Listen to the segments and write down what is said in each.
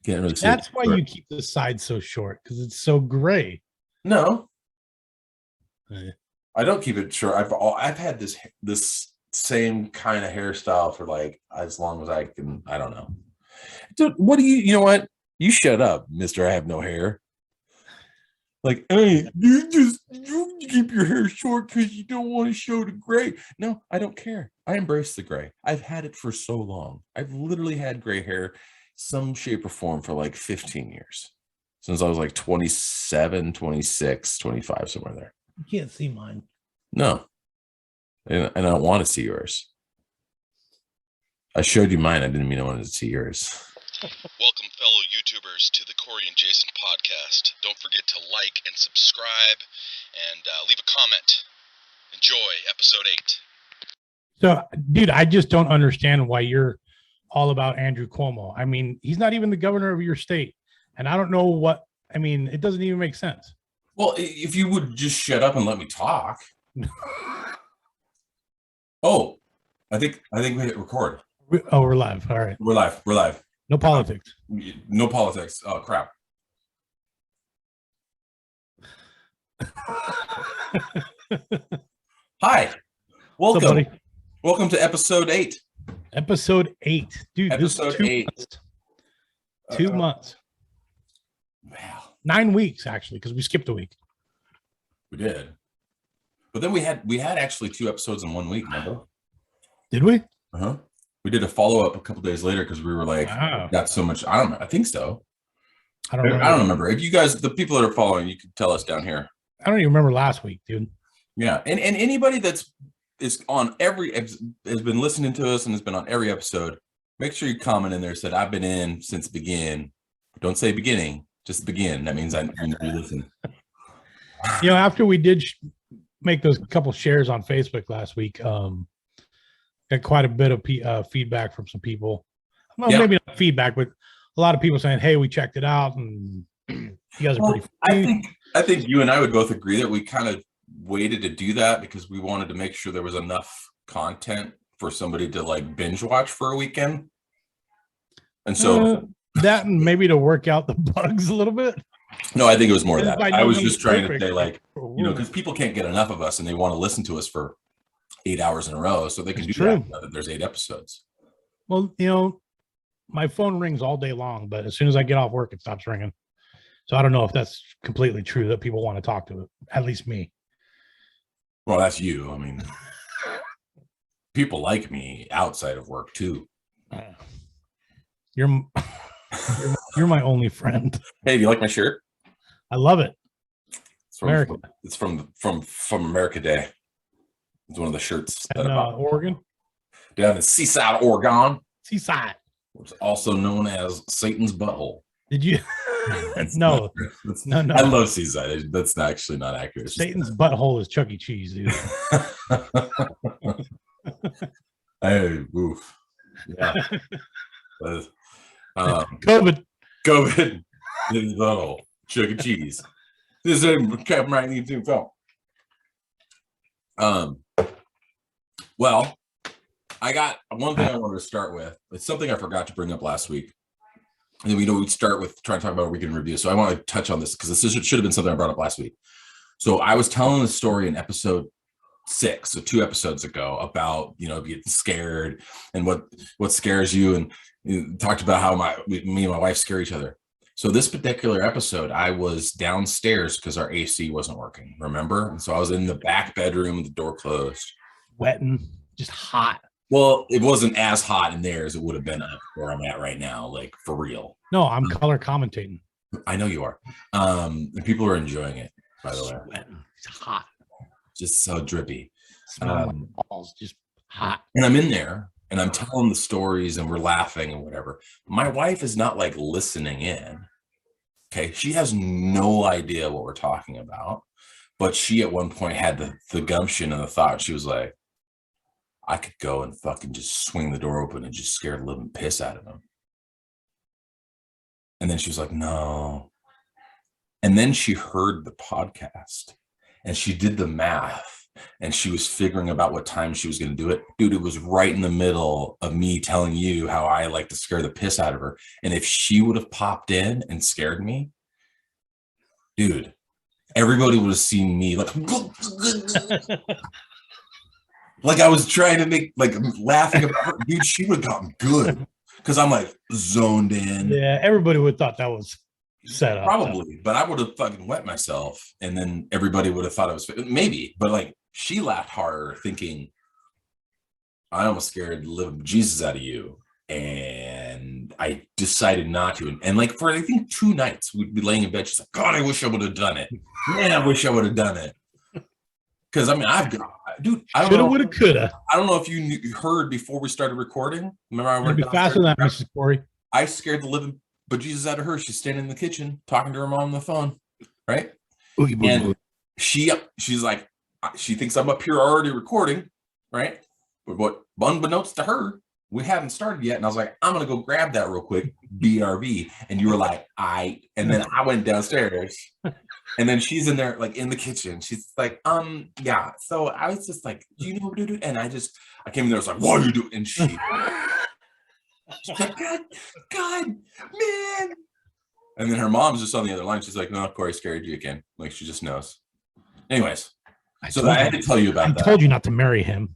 Can't really see it. That's why you keep the side so short, because it's so gray. No, Eh. I don't keep it short. I've had this same kind of hairstyle for like as long as I can. I don't know. Dude, what do you know what? You shut up, Mister. I have no hair. Like, hey, you keep your hair short because you don't want to show the gray. No, I don't care. I embrace the gray. I've had it for so long. I've literally had gray hair, some shape or form, for like 15 years. Since I was like 27, 26, 25, somewhere there. You can't see mine. No. And I don't want to see yours. I showed you mine. I didn't mean I wanted to see yours. Welcome, fellow YouTubers, to the Corey and Jason podcast. Don't forget to like and subscribe and leave a comment. Enjoy episode 8. So, dude, I just don't understand why you're all about Andrew Cuomo. I mean, he's not even the governor of your state. And I don't know what, I mean, it doesn't even make sense. Well, if you would just shut up and let me talk. Oh, I think we hit record. We're live. All right. We're live. No politics. No politics. Oh, crap. Hi. Welcome. Welcome to episode 8. Episode 8. Dude, episode 8. 2 months. Wow. 9 weeks, actually, because we skipped a week. We did. But then we had actually 2 episodes in 1 week, remember? Did we? Uh-huh. We did a follow-up a couple days later because we were like, got so much. I think so. I don't remember. If you guys, the people that are following, you can tell us down here. I don't even remember last week, dude. Yeah. And anybody is on has been listening to us and has been on every episode, make sure you comment in there, said, I've been in since begin. Don't say beginning, just begin. That means I listen. You know, after we did make those couple shares on Facebook last week, got quite a bit of feedback from some people. Well, maybe not feedback, but a lot of people saying, "Hey, we checked it out, and you guys are pretty funny." I think you and I would both agree that we kind of waited to do that because we wanted to make sure there was enough content for somebody to like binge watch for a weekend. And so that, and maybe to work out the bugs a little bit. No, I think it was more of that. I was just trying to say, like, you know, because people can't get enough of us and they want to listen to us for 8 hours in a row, so they can do that now that there's 8 episodes. Well, you know, my phone rings all day long, but as soon as I get off work, it stops ringing. So I don't know if that's completely true that people want to talk to it. At least me. Well, that's you. I mean, people like me outside of work too. You're my only friend. Hey, do you like my shirt? I love it. It's from America Day. It's one of the shirts that Oregon, down in Seaside, Oregon. Seaside, it's also known as Satan's butthole. Did you? No. I love Seaside. That's actually not accurate. Satan's butthole is Chuck E. Cheese, dude. Hey, oof. Yeah. COVID. Satan's butthole. Chuck E. Cheese. This is Captain Right in the film. Well, I got one thing I wanted to start with. It's something I forgot to bring up last week. And then we'd start with trying to talk about a weekend review. So I want to touch on this because this should have been something I brought up last week. So I was telling the story in episode 6, so 2 episodes ago, about, you know, getting scared and what scares you, and talked about how me and my wife scare each other. So this particular episode, I was downstairs because our AC wasn't working, remember? And so I was in the back bedroom with the door closed. Sweating, just hot. Well, it wasn't as hot in there as it would have been up where I'm at right now, like for real. No, I'm color commentating. I know you are. And people are enjoying it, by the way. It's hot. Just so drippy. Like balls, just hot. And I'm in there and I'm telling the stories and we're laughing and whatever. My wife is not like listening in. Okay. She has no idea what we're talking about. But she at one point had the gumption and the thought. She was like, I could go and fucking just swing the door open and just scare the living piss out of him. And then she was like, no. And then she heard the podcast and she did the math. and she was figuring about what time she was going to do it. Dude, it was right in the middle of me telling you how I like to scare the piss out of her. And if she would have popped in and scared me, dude, everybody would have seen me like like I was trying to make, like, laughing about her. Dude, she would have gotten good because I'm like zoned in. Yeah, everybody would have thought that was set up. Probably, but I would have fucking wet myself, and then everybody would have thought it was maybe. But like, she laughed harder, thinking, I almost scared the living Jesus out of you. And I decided not to. And like, for I think 2 nights, we'd be laying in bed. She's like, God, I wish I would have done it. Man, I wish I would have done it. Because I mean, I've got, dude, I don't know. Woulda, coulda. I don't know if you heard before we started recording. Remember, I It'd be faster than that, Mrs. Corey. I scared the living bejesus out of her. She's standing in the kitchen talking to her mom on the phone, right? And she's like, she thinks I'm up here already recording, right? But what, unbeknownst to her, we haven't started yet. And I was like, I'm gonna go grab that real quick, BRB. And you were like, and then I went downstairs, and then she's in there, like in the kitchen. She's like, yeah. So I was just like, do you know what to do? And I came in there, I was like, what are you doing? And she's like, God, man. And then her mom's just on the other line. She's like, no, Corey scared you again. Like, she just knows. Anyways, so I had to tell you about that. I told you not to marry him.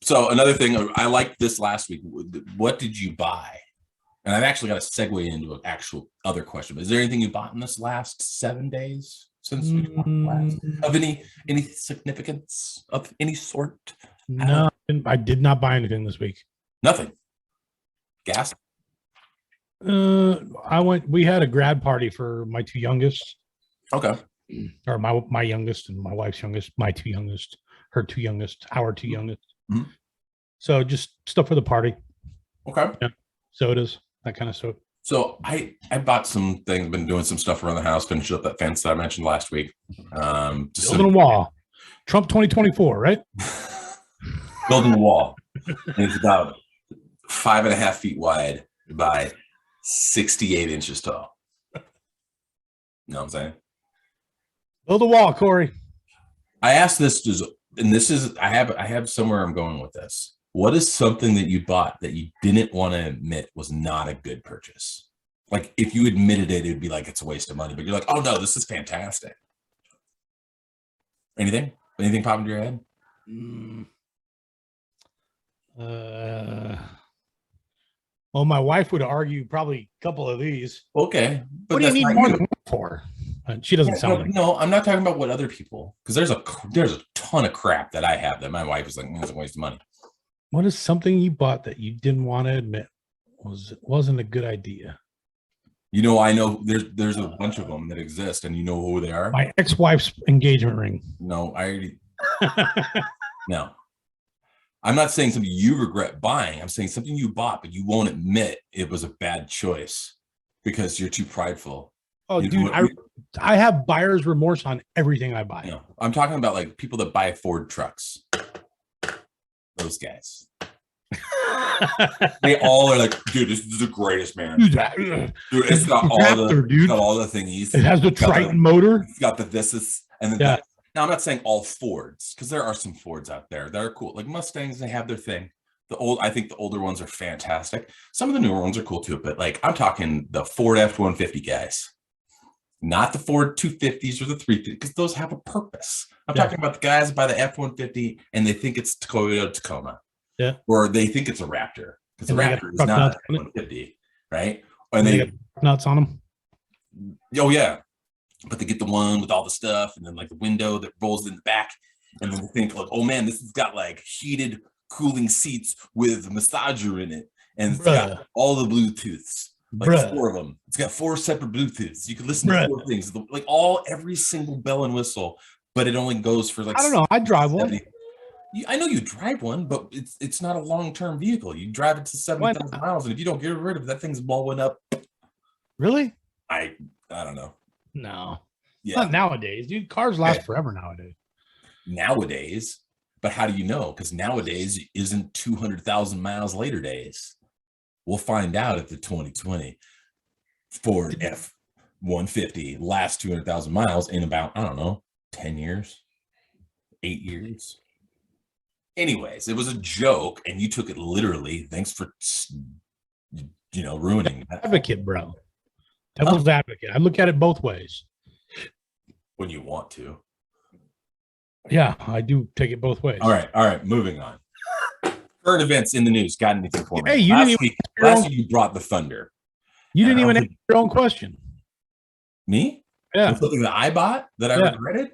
So another thing, I liked this last week. What did you buy? And I've actually got to segue into an actual other question. Is there anything you bought in this last 7 days since we talked last? Of any significance of any sort? No, I did not buy anything this week. Nothing. Gas? We had a grad party for my 2 youngest. Okay. Or my youngest and my wife's youngest, my 2 youngest, her 2 youngest, our 2 youngest. Mm-hmm. So just stuff for the party. Okay. Yeah. Sodas, that kind of stuff. So I bought some things, been doing some stuff around the house, finished up that fence that I mentioned last week. Just building a wall. Trump 2024, right? Building a wall. And it's about 5.5 feet wide by 68 inches tall. You know what I'm saying? Build a wall, Corey. I asked this, and this is, I have somewhere I'm going with this. What is something that you bought that you didn't want to admit was not a good purchase? Like, if you admitted it, it'd be like it's a waste of money, but you're like, oh no, this is fantastic. Anything pop into your head? Well, my wife would argue probably a couple of these. Okay. But what do you need more than one for? She doesn't sound like. No, I'm not talking about what other people, because there's a ton of crap that I have that my wife is like, it's a waste of money. What is something you bought that you didn't want to admit wasn't a good idea? You know, I know there's a bunch of them that exist, and you know who they are? My ex-wife's engagement ring. No, I already. No. I'm not saying something you regret buying. I'm saying something you bought, but you won't admit it was a bad choice because you're too prideful. Oh, dude, I have buyer's remorse on everything I buy. No, I'm talking about like people that buy Ford trucks. Those guys. They all are like, dude, this is the greatest, man. Dude, it's got all the thingies. It has the Triton motor. It's got the this and then that. Now, I'm not saying all Fords, because there are some Fords out there that are cool. Like Mustangs, they have their thing. I think the older ones are fantastic. Some of the newer ones are cool too, but like I'm talking the Ford F-150 guys, not the Ford 250s or the 350s, because those have a purpose. I'm talking about the guys that buy the F-150 and they think it's Toyota Tacoma, or they think it's a Raptor, because the Raptor is not an F-150, right? And they get nuts on them. Oh yeah. But they get the one with all the stuff, and then like the window that rolls in the back, and then they think like, oh man, this has got like heated cooling seats with a massager in it, and it's got all the Bluetooths, like 4 of them. It's got 4 separate Bluetooths. You can listen to 4 things, like every single bell and whistle, but it only goes for like, I don't know. I drive 70. One. I know you drive one, but it's not a long-term vehicle. You drive it to 70,000 miles, and if you don't get rid of it, that thing's blowing up. Really? I don't know. No, not nowadays, dude. Cars last forever nowadays. Nowadays, but how do you know? Because nowadays isn't 200,000 miles later days. We'll find out at the 2020 Ford 150 last 200,000 miles in about, I don't know, 10 years, 8 years. Anyways, it was a joke and you took it literally. Thanks for, ruining that. Advocate, bro. Devil's advocate. I look at it both ways. When you want to. Yeah, I do take it both ways. All right. Moving on. Current events in the news. Got anything for me? Hey, you last week you brought the thunder. You didn't even answer your own question. Me? Yeah. Something that I bought that I regretted?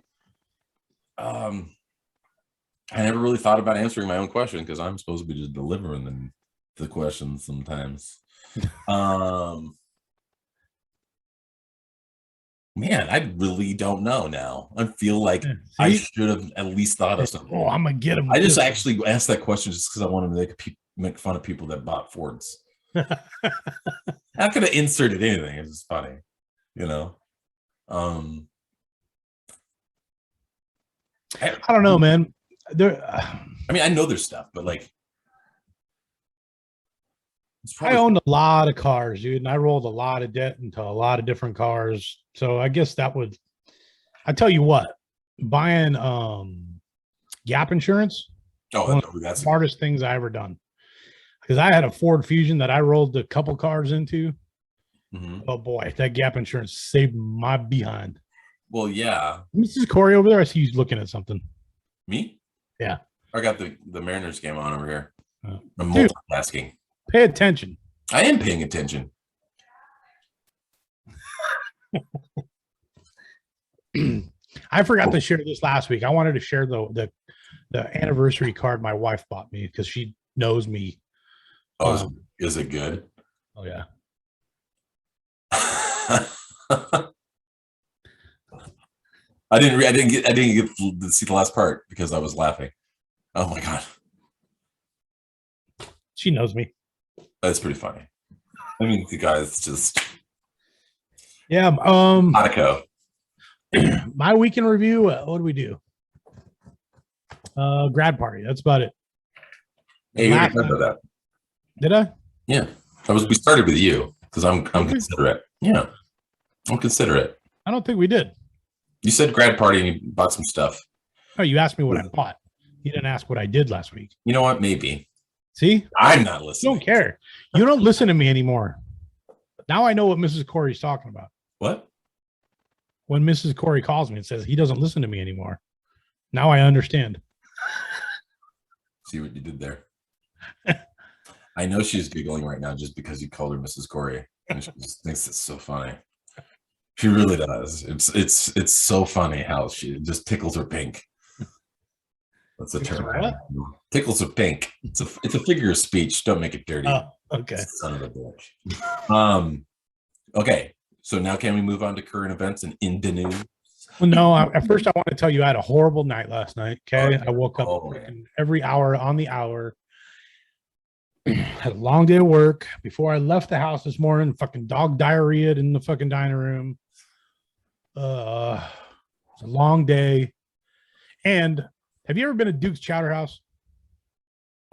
I never really thought about answering my own question because I'm supposed to be just delivering the questions sometimes. Man, I really don't know now. I feel like I should have at least thought of something. Oh, I'm gonna get them. I just actually asked that question just because I wanted to make fun of people that bought Fords. I could have inserted anything. It's just funny, I don't know, man. I know there's stuff, but like, I owned a lot of cars, dude, and I rolled a lot of debt into a lot of different cars. So I guess I tell you what, buying gap insurance. Oh, that's the smartest things I ever done. Because I had a Ford Fusion that I rolled a couple cars into. Mm-hmm. Oh boy, that gap insurance saved my behind. Well, yeah. Mrs. Corey over there, I see he's looking at something. Me? Yeah. I got the Mariners game on over here. I'm multitasking. Pay attention. I am paying attention. I forgot to share this last week. I wanted to share the anniversary card my wife bought me because she knows me. Oh, is it good? Oh yeah. I didn't get to see the last part because I was laughing. Oh my god. She knows me. That's pretty funny. I mean, the guy's just Monaco. My weekend review. What do we do? Grad party. That's about it. Hey, you already talked about that. Did I? Yeah. We started with you because I'm considerate. Yeah. I'm considerate. I don't think we did. You said grad party and you bought some stuff. Oh, you asked me what I bought. You didn't ask what I did last week. You know what? Maybe. See? I'm not listening. You don't care. You don't listen to me anymore. Now I know what Mrs. Corey's talking about. What? When Mrs. Corey calls me and says he doesn't listen to me anymore. Now I understand. See what you did there. I know she's giggling right now just because you called her Mrs. Corey. And she just thinks it's so funny. She really does. It's so funny how she just tickles her pink. That's a term. What? Tickles her pink. It's a figure of speech. Don't make it dirty. Oh, okay. Son of a bitch. Okay. So now can we move on to current events and in the news? Well, no. At first, I want to tell you I had a horrible night last night. Okay, I woke up every hour on the hour. Had a long day of work. Before I left the house this morning, fucking dog diarrhea in the fucking dining room. It's a long day. And have you ever been to Duke's Chowder House?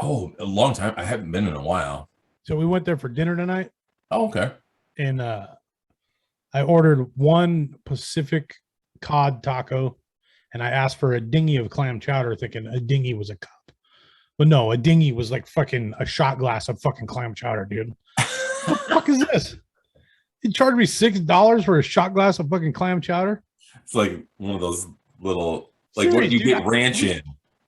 Oh, a long time. I haven't been in a while. So we went there for dinner tonight. Oh, okay. And I ordered one Pacific cod taco, and I asked for a dinghy of clam chowder, thinking a dinghy was a cup. But no, a dinghy was like fucking a shot glass of fucking clam chowder, dude. What the fuck is this? He charged me $6 for a shot glass of fucking clam chowder. It's like one of those little, like what you get ranch in.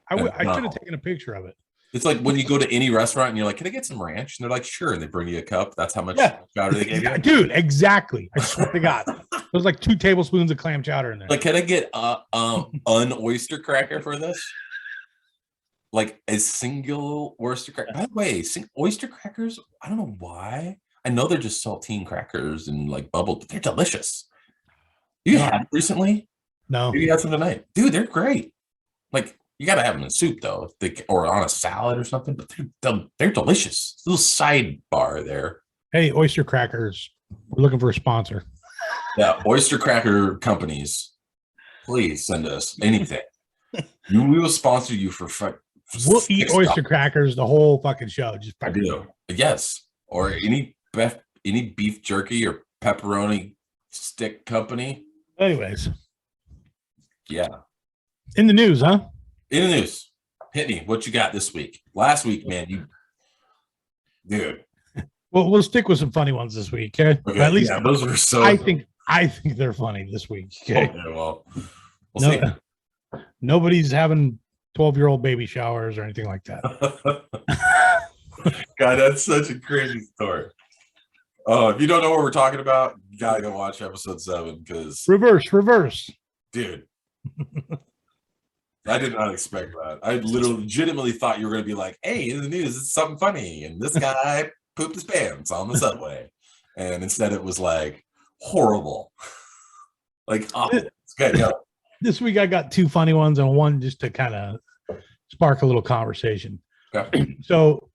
I should have taken a picture of it. It's like when you go to any restaurant and you're like, "Can I get some ranch?" And they're like, "Sure." And they bring you a cup. That's how much chowder they gave you. Dude, exactly. I swear to God. There's like 2 tablespoons of clam chowder in there. Like, can I get an oyster cracker for this? Like a single oyster cracker. By the way, oyster crackers, I don't know why. I know they're just saltine crackers and like bubbled, but they're delicious. You had it recently? No. You had some tonight. Dude, they're great. Like, you got to have them in soup, though, or on a salad or something, but they're delicious. Little sidebar there. Hey, oyster crackers. We're looking for a sponsor. Yeah, oyster cracker companies, please send us anything. We will sponsor you for we'll eat oyster crackers the whole fucking show. Just I do. Yes. Or any beef jerky or pepperoni stick company. Anyways, Yeah. in the news, huh? In the news. Hit me. What you got this week? Last week, man, dude. Well, we'll stick with some funny ones this week, okay? Okay, At least those were so. I think they're funny this week. Okay. Well, we'll see. Nobody's having 12-year-old baby showers or anything like that. God, that's such a crazy story. Oh, if you don't know what we're talking about, you gotta go watch episode 7 because reverse. Dude. I did not expect that. I legitimately thought you were gonna be like, hey, in the news, it's something funny, and this guy pooped his pants on the subway. And instead it was like horrible. Like, oh, it's good. Yeah. This week I got 2 funny ones and one just to kind of spark a little conversation. Okay. So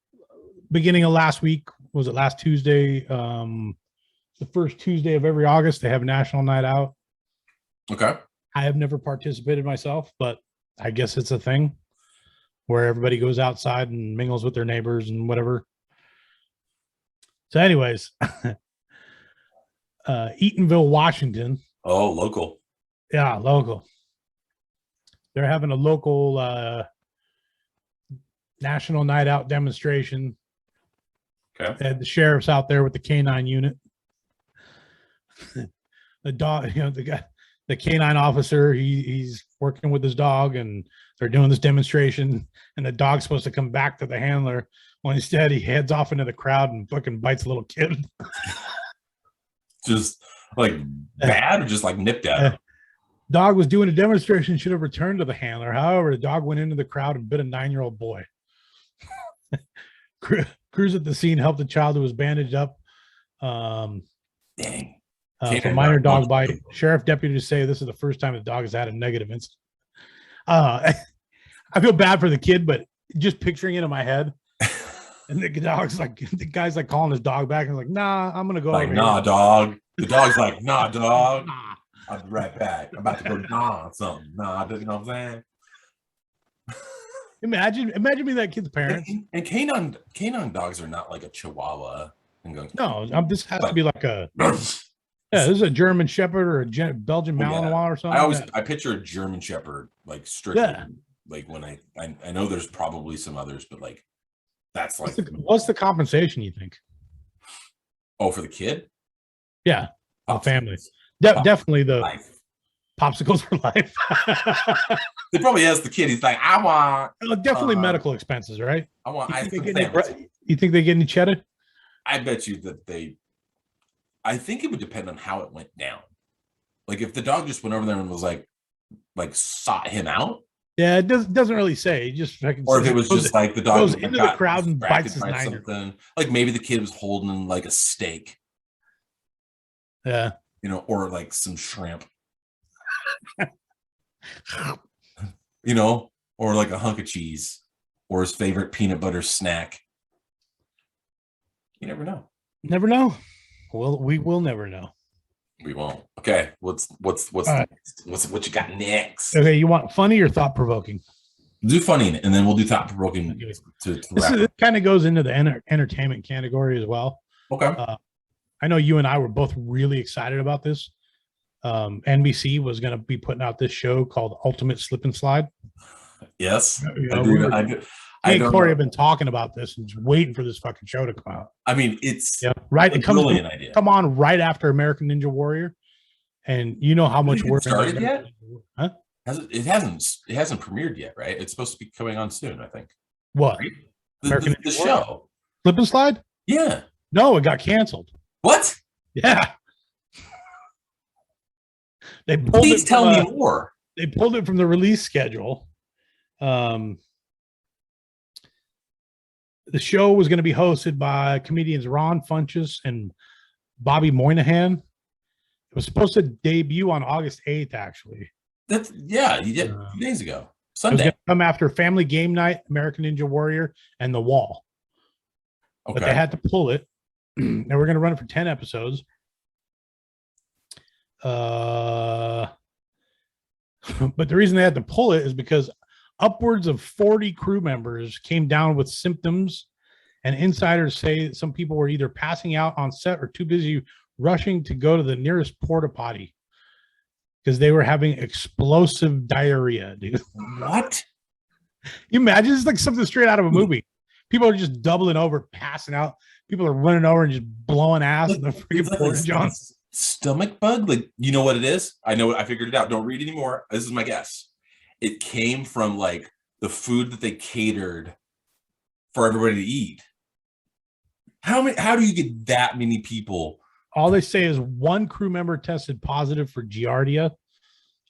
beginning of last week, was it last Tuesday? The first Tuesday of every August, they have National Night Out. Okay. I have never participated myself, but I guess it's a thing where everybody goes outside and mingles with their neighbors and whatever. So anyways, Eatonville, Washington. Oh, local. Yeah, local. They're having a local National Night Out demonstration. Okay. And the sheriff's out there with the canine unit. The dog, the canine officer, he's working with his dog, and they're doing this demonstration, and the dog's supposed to come back to the handler. When instead he heads off into the crowd and fucking bites a little kid. Just like bad or just like nipped at him? Dog was doing a demonstration, should have returned to the handler. However, the dog went into the crowd and bit a 9-year-old boy. Crews at the scene helped the child who was bandaged up. Dang. For minor dog bite. Sheriff deputies say this is the first time the dog has had a negative incident. I feel bad for the kid, but just picturing it in my head. And the guy's like calling his dog back and like, nah, I'm gonna go. Like, nah, here. Dog. The dog's like, nah, dog. Nah. I'll be right back. I'm about to go nah something. Nah, you know what I'm saying? Imagine me that kid's parents. And canine dogs are not like a Chihuahua. No, this has to be like a this is a German Shepherd or a Belgian Malinois or something. I picture a German Shepherd like strictly like when I know there's probably some others, but like that's like what's the compensation you think? Oh, for the kid? Yeah, the family. Definitely the life. Popsicles for life. They probably ask the kid. He's like, I want definitely medical expenses, right? I want. You think they get any cheddar? I bet you that I think it would depend on how it went down. Like if the dog just went over there and was like sought him out. Yeah, it doesn't really say. Just or if it was just like the dog goes into the crowd and bites his something. Like maybe the kid was holding like a steak. Yeah. Or like some shrimp. Or like a hunk of cheese or his favorite peanut butter snack. You never know. Never know. Well, we will never know. We won't. Okay. What's what you got next? Okay, you want funny or thought provoking? Do funny, and then we'll do thought provoking. This kind of goes into the entertainment category as well. Okay. I know you and I were both really excited about this. NBC was going to be putting out this show called Ultimate Slip and Slide. Yes, I and Corey have been talking about this and just waiting for this fucking show to come out. I mean, it's right. It comes come on right after American Ninja Warrior, and you know how much work started yet? Huh? It hasn't premiered yet, right? It's supposed to be coming on soon, I think. What? Right? The show Slip and Slide? Yeah. No, it got canceled. What? Yeah. Please tell me more. They pulled it from the release schedule. The show was going to be hosted by comedians Ron Funches and Bobby Moynihan. It was supposed to debut on August 8th, actually. That's you did 2 days ago. Sunday. It was going to come after Family Game Night, American Ninja Warrior, and The Wall. Okay. But they had to pull it. And we're going to run it for 10 episodes. But the reason they had to pull it is because upwards of 40 crew members came down with symptoms, and insiders say some people were either passing out on set or too busy rushing to go to the nearest porta potty because they were having explosive diarrhea, dude. What? You imagine it's like something straight out of a movie. People are just doubling over, passing out. People are running over and just blowing ass in the freaking porta john. Stomach bug? Like, you know what it is? I know it. I figured it out. Don't read anymore. This is my guess. It came from like the food that they catered for everybody to eat. How do you get that many people? All they say is one crew member tested positive for Giardia,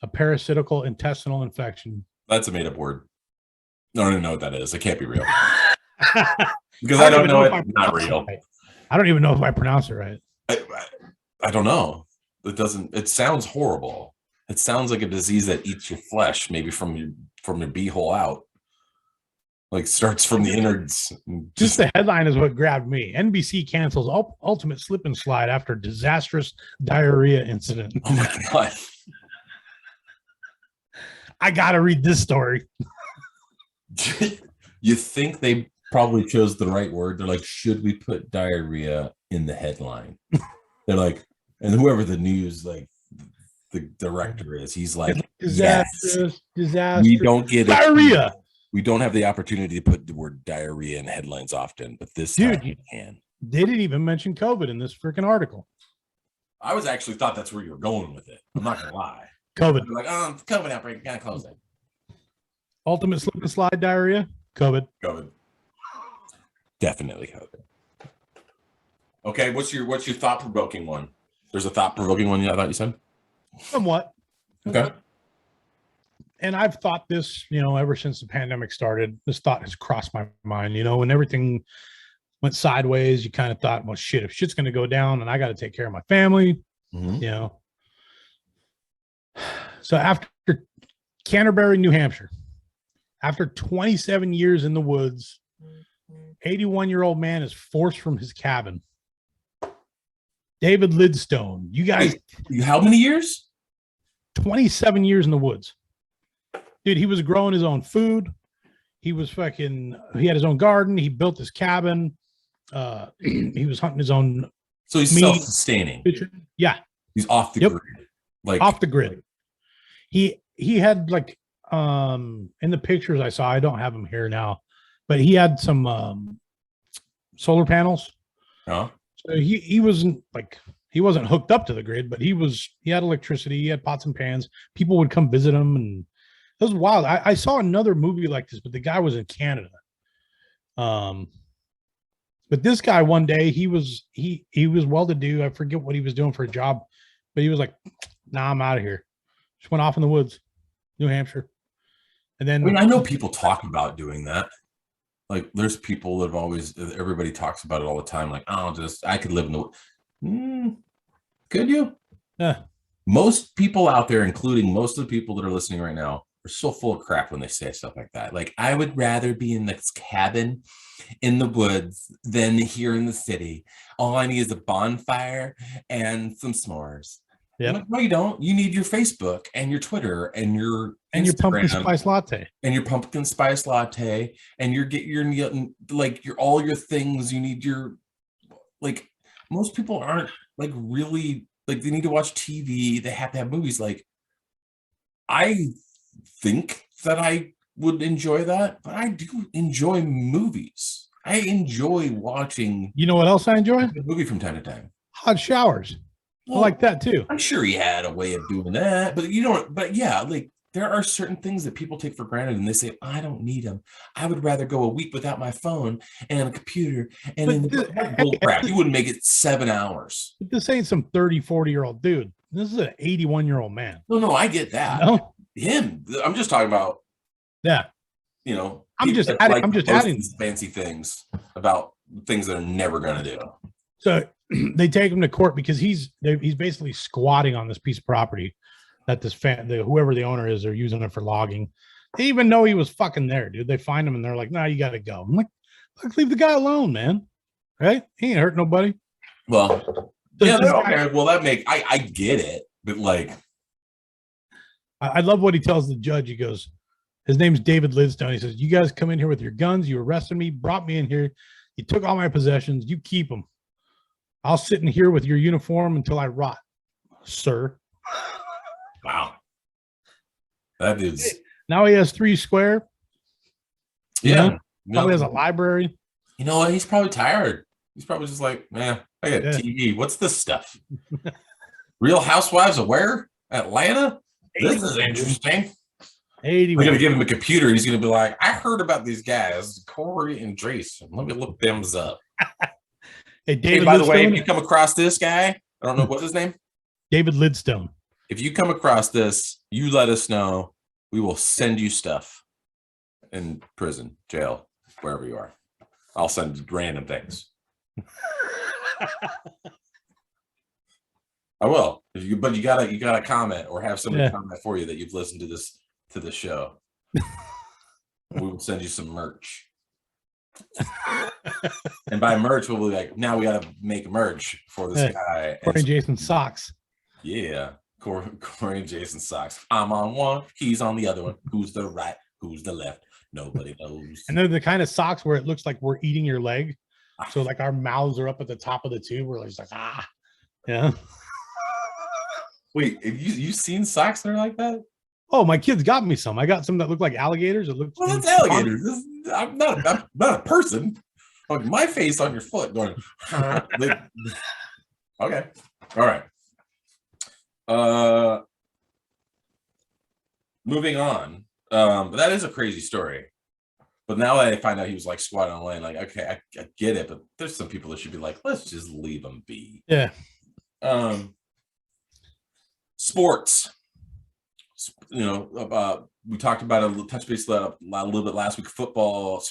a parasitical intestinal infection. That's a made-up word. I don't even know what that is. It can't be real. Because I don't know it. Not real. Right. I don't even know if I pronounce it right. I don't know. It sounds horrible. It sounds like a disease that eats your flesh, maybe from your beehole out. Like starts from the innards. Just the headline is what grabbed me. NBC cancels ultimate slip and slide after disastrous diarrhea incident. Oh my God. I gotta read this story. You think they probably chose the right word? They're like, should we put diarrhea in the headline? They're like, and whoever the news, like the director is, he's like, disastrous. We don't get diarrhea. We don't have the opportunity to put the word diarrhea in headlines often, but this time you can. They didn't even mention COVID in this freaking article. I was actually thought that's where you were going with it. I'm not gonna lie. COVID. Like, COVID outbreak, gotta close it. Ultimate slip and slide diarrhea. COVID. Definitely COVID. Okay, what's your thought-provoking one? There's a thought-provoking one I thought you said? Somewhat. Okay. And I've thought this, ever since the pandemic started. This thought has crossed my mind. When everything went sideways, you kind of thought, well, shit, if shit's going to go down and I got to take care of my family, So after Canterbury, New Hampshire, after 27 years in the woods, 81-year-old man is forced from his cabin. David Lidstone. You guys. How many years? 27 years in the woods. Dude, he was growing his own food. He had his own garden. He built his cabin. He was hunting his own. So he's self-sustaining. Yeah. He's off the grid. Like off the grid. He had like, in the pictures I saw, I don't have them here now, but he had some solar panels. Oh. So he wasn't hooked up to the grid, but he had electricity, he had pots and pans. People would come visit him, and it was wild. I saw another movie like this, but the guy was in Canada. But this guy one day he was well-to-do. I forget what he was doing for a job, but he was like, nah, I'm out of here. Just went off in the woods, New Hampshire. And then I know people talk about doing that. Like there's people that have everybody talks about it all the time. Like, I could live in the could you? Yeah. Most people out there, including most of the people that are listening right now, are so full of crap when they say stuff like that. Like, I would rather be in this cabin in the woods than here in the city. All I need is a bonfire and some s'mores. Yeah. Like, no, you don't. You need your Facebook and your Twitter and your Instagram, your pumpkin spice latte and your all your things. You need your, like, most people aren't like really like, they need to watch TV. They have to have movies. Like, I think that I would enjoy that, but I do enjoy movies. I enjoy watching. You know what else I enjoy? A movie from time to time. Hot showers. Well, I like that too. I'm sure he had a way of doing that, but yeah, like there are certain things that people take for granted and they say, I don't need them. I would rather go a week without my phone and a computer and crap. You wouldn't make it 7 hours. But this ain't some 30, 40-year-old dude. This is an 81-year-old man. No, I get that. No? Him. I'm just talking about, I'm just adding fancy things about things that are never going to do. So they take him to court because he's basically squatting on this piece of property that whoever the owner is, they're using it for logging. They even know he was fucking there, dude. They find him and they're like, nah, you got to go. I'm like, leave the guy alone, man. Right? He ain't hurt nobody. Well, okay. Well, I get it, but like, I love what he tells the judge. He goes, his name's David Lidstone. He says, you guys come in here with your guns. You arrested me, brought me in here. You took all my possessions. You keep them. I'll sit in here with your uniform until I rot, sir. Wow. That dude's. Now he has 3 square. Yeah. Probably has a library. You know what? He's probably tired. He's probably just like, man, I got TV. What's this stuff? Real Housewives of where? Atlanta? This is interesting. We're going to give him a computer. He's going to be like, I heard about these guys, Corey and Jason. Let me look them up. Hey, David. Hey, by the way, if you come across this guy, I don't know what's his name. David Lidstone. If you come across this, you let us know. We will send you stuff in prison, jail, wherever you are. I'll send random things. I will. But you gotta comment or have somebody comment for you that you've listened to this show. We will send you some merch. And by merch, we'll be like, now we gotta make merch for this guy. Corey and Jason socks. Yeah. Corey and Jason socks. I'm on one, he's on the other one. Who's the right? Who's the left? Nobody knows. And they're the kind of socks where it looks like we're eating your leg. So like our mouths are up at the top of the tube. We're just like, yeah. Wait, have you seen socks that are like that? Oh, my kids got me some. I got some that look like alligators. It looks well, that's alligators. I'm not a person. Like my face on your foot going. Okay. All right. Moving on. But that is a crazy story. But now that I find out he was like squatting on land, like, okay, I get it, but there's some people that should be like, let's just leave him be. Yeah. Sports. We talked about a little touch base a little bit last week. Football,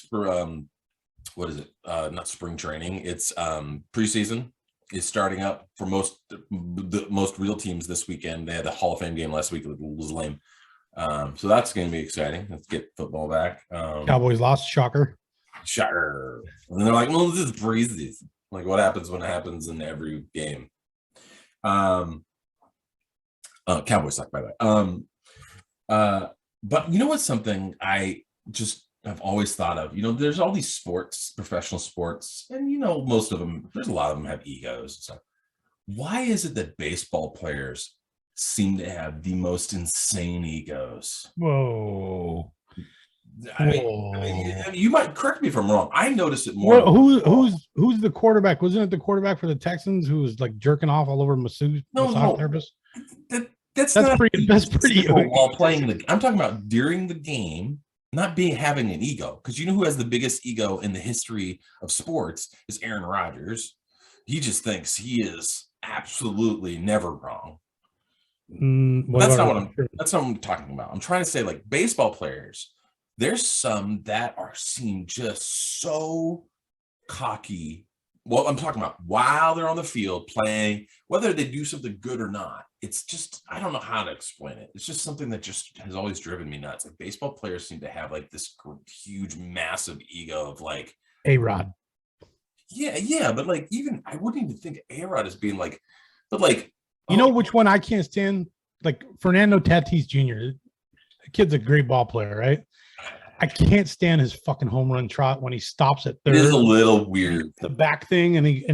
what is it? Not spring training. It's preseason is starting up for the most real teams this weekend. They had the Hall of Fame game last week. It was lame. So that's going to be exciting. Let's get football back. Cowboys lost. Shocker. And they're like, well, this is preseason. Like, what happens when it happens in every game? Cowboys suck, by the way. But you know what's something I just have always thought of? There's all these sports, professional sports, and most of them, there's a lot of them have egos and stuff. Why is it that baseball players seem to have the most insane egos? Whoa. I mean, you might correct me if I'm wrong. I notice it more. Who's the quarterback? Wasn't it the quarterback for the Texans who was like jerking off all over massage therapist? That's pretty while playing I'm talking about during the game, not having an ego. Because you know who has the biggest ego in the history of sports is Aaron Rodgers. He just thinks he is absolutely never wrong. That's not what I'm talking about. I'm trying to say, like, baseball players, there's some that are seen just so cocky. Well, I'm talking about while they're on the field playing, whether they do something good or not. It's just, I don't know how to explain it. It's just something that just has always driven me nuts. Like, baseball players seem to have like this huge, massive ego of like A-Rod. Yeah, but like, even I wouldn't even think A-Rod as being like, but like, you know which one I can't stand? Like Fernando Tatis Jr. The kid's a great ball player, right? I can't stand his fucking home run trot when he stops at third. It is a little weird. The back thing, and he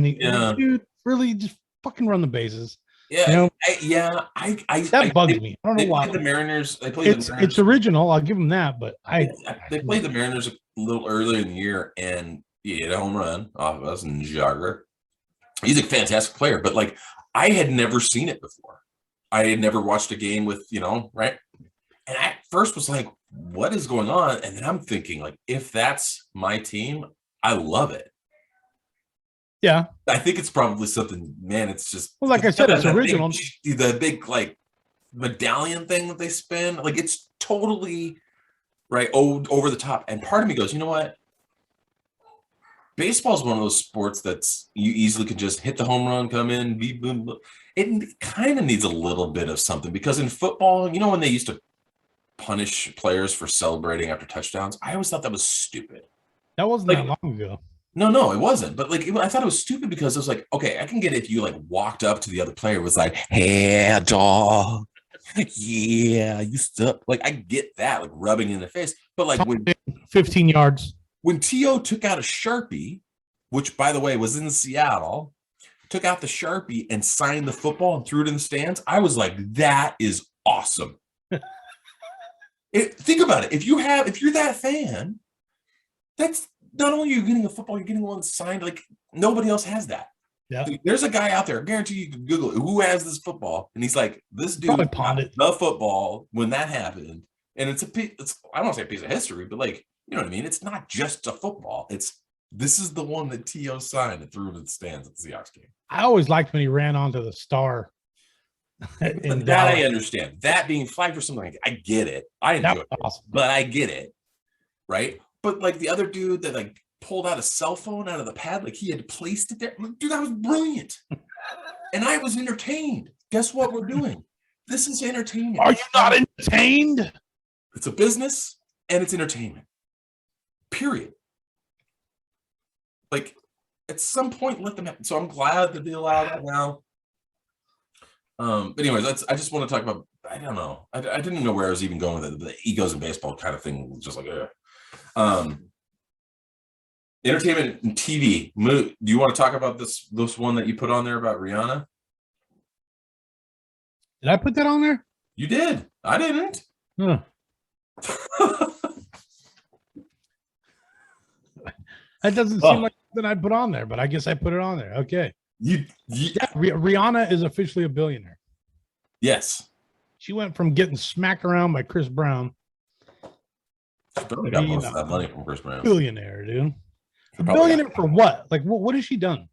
dude, really just fucking run the bases. Yeah, that bugs me. I don't know why. The Mariners. It's original. I'll give them that, but they played the Mariners a little earlier in the year, and he hit a home run off of us and Jagger. He's a fantastic player, but like, I had never seen it before. I had never watched a game with, right? And I at first was like, what is going on? And then I'm thinking, like, if that's my team, I love it. Yeah. I think it's probably something, man, it's just. Well, like I said, it's original. The big, like, medallion thing that they spin, like, it's totally, right, over the top. And part of me goes, you know what? Baseball is one of those sports that's you easily can just hit the home run, come in, beep, boom, boom. It kind of needs a little bit of something, because in football, when they used to punish players for celebrating after touchdowns, I always thought that was stupid. That wasn't that long ago. No, it wasn't. But like, I thought it was stupid because it was like, okay, I can get it if you like walked up to the other player, was like, hey, dog. Yeah, you suck. Like, I get that, like rubbing in the face. But like when 15 yards. When T.O. took out a Sharpie, which by the way was in Seattle, took out the Sharpie and signed the football and threw it in the stands. I was like, that is awesome. Think about it. If you're that fan, that's not only you're getting a football, you're getting one signed. Like nobody else has that. Yeah. There's a guy out there, I guarantee you can Google it, who has this football. And he's like, this dude Probably got pawned it. the football when that happened. And it's I don't want to say a piece of history, but like, you know what I mean? It's not just a football. This is the one that T.O. signed and threw into the stands at the Seahawks game. I always liked when he ran onto the star. But that I understand. That being flagged for something, I get it. I enjoy it, awesome. but I get it, right? But like the other dude that like pulled out a cell phone out of the pad, like he had placed it there. Dude, that was brilliant. And I was entertained. Guess what we're doing? This is entertainment. Are you not entertained? It's a business and it's entertainment. Period. Like at some point, let them happen. So I'm glad that they allow that now. But anyways, I just want to talk about, I don't know. I didn't know where I was even going with it. The egos in baseball kind of thing was just like, entertainment and TV. Do you want to talk about this one that you put on there about Rihanna? Did I put that on there? You did. I didn't. Huh. That doesn't seem like something I put on there, but I guess I put it on there. Okay. Yeah, Rihanna is officially a billionaire. Yes. She went from getting smacked around by Chris Brown. She probably got most of that money from Chris Brown. Billionaire, dude. Billionaire for what? Like, what has she done?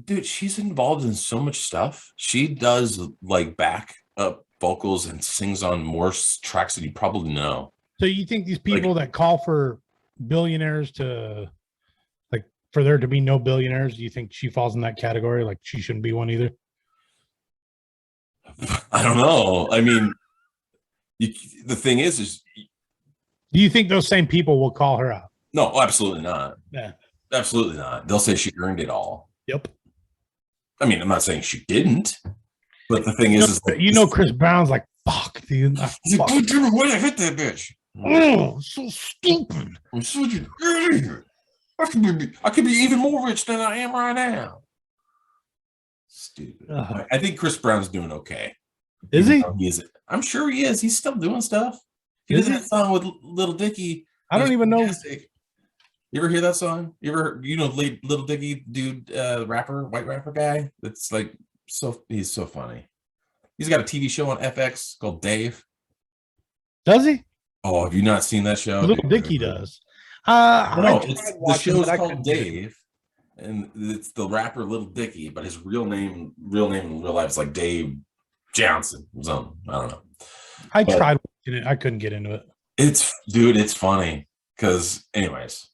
Dude, she's involved in so much stuff. She does like back up vocals and sings on more tracks that you probably know. So you think these people that call for billionaires to, like, for there to be no billionaires, do you think she falls in that category? Like she shouldn't be one either? I don't know. I mean, the thing is do you think those same people will call her out? No, absolutely not. Yeah. Absolutely not. They'll say she earned it all. Yep. I mean, I'm not saying she didn't, but the thing is like, Chris Brown's like, fuck, dude. He's like, why I hit that bitch? Oh, so stupid. I'm such an idiot. I could be even more rich than I am right now. Stupid. I think Chris Brown's doing okay. Is he? I'm sure he is. He's still doing stuff. He did that song with Little Dicky. I don't even know. You ever hear that song? Little Dicky dude, rapper, white rapper guy? That's like he's so funny. He's got a TV show on FX called Dave. Does he? Oh, have you not seen that show? Little Dicky does. No, the show is called Dave, and it's the rapper Little Dicky, but his real name in real life is like Dave Johnson. I don't know. I tried watching it. I couldn't get into it. It's funny because, anyways.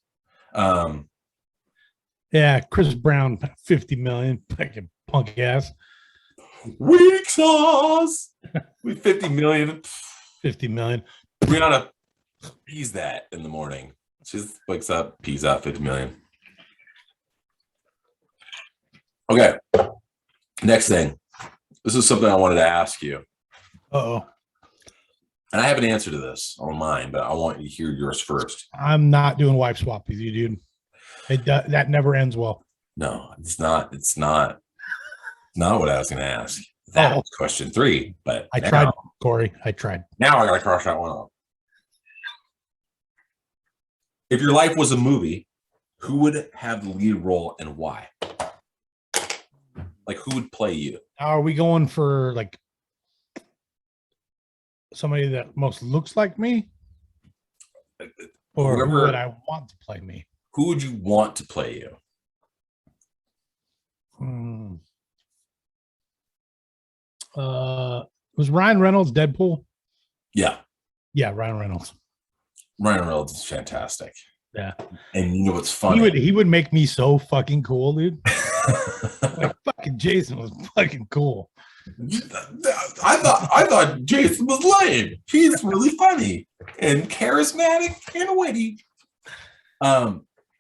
Yeah, Chris Brown, 50 million, fucking punk ass. Weak sauce with 50 million. 50 million. Rihanna pees that in the morning. She just wakes up, pees out 50 million. Okay. Next thing. This is something I wanted to ask you. Uh-oh. And I have an answer to this on mine, but I want you to hear yours first. I'm not doing wife swap with you, dude. That never ends well. No, it's not. It's not what I was going to ask. That was question 3. But I tried, Corey. I tried. Now I got to cross that one off. If your life was a movie, who would have the lead role and why? Like, who would play you? Are we going for like somebody that most looks like me, or who would I want to play me? Who would you want to play you? Was Ryan Reynolds Deadpool? Yeah, Ryan Reynolds. Ryan Reynolds is fantastic. Yeah, and you know what's funny? He would make me so fucking cool, dude. Like fucking Jason was fucking cool. I thought Jason was lame. He's really funny and charismatic and witty.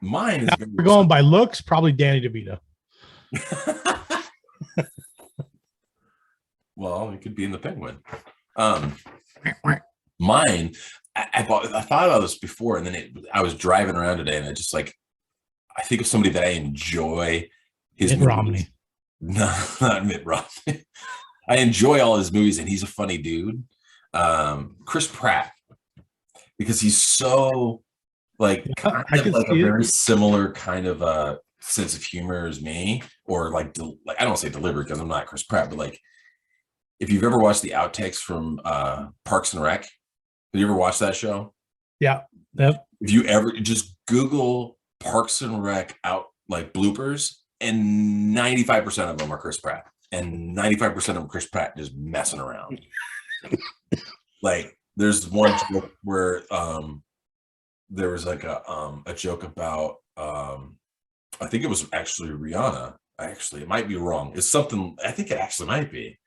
Mine is we're going by looks, probably Danny DeVito. Well, it could be in the Penguin. Mine, I thought about this before, and then I was driving around today, and I think of somebody that I enjoy his Romney. No, not Mitt Romney. I enjoy all his movies, and he's a funny dude. Chris Pratt, because he's so like kind I of can like a see it. very similar kind of sense of humor as me, or like I don't say deliberate because I'm not Chris Pratt, but like if you've ever watched the outtakes from Parks and Rec, have you ever watched that show? Yeah. Yep. If you ever just Google Parks and Rec out like bloopers, and 95% of them are Chris Pratt, and 95% of them Chris Pratt just messing around. Like there's one joke where there was like a joke about I think it was actually Rihanna. Actually, it might be wrong. It's something I think it actually might be.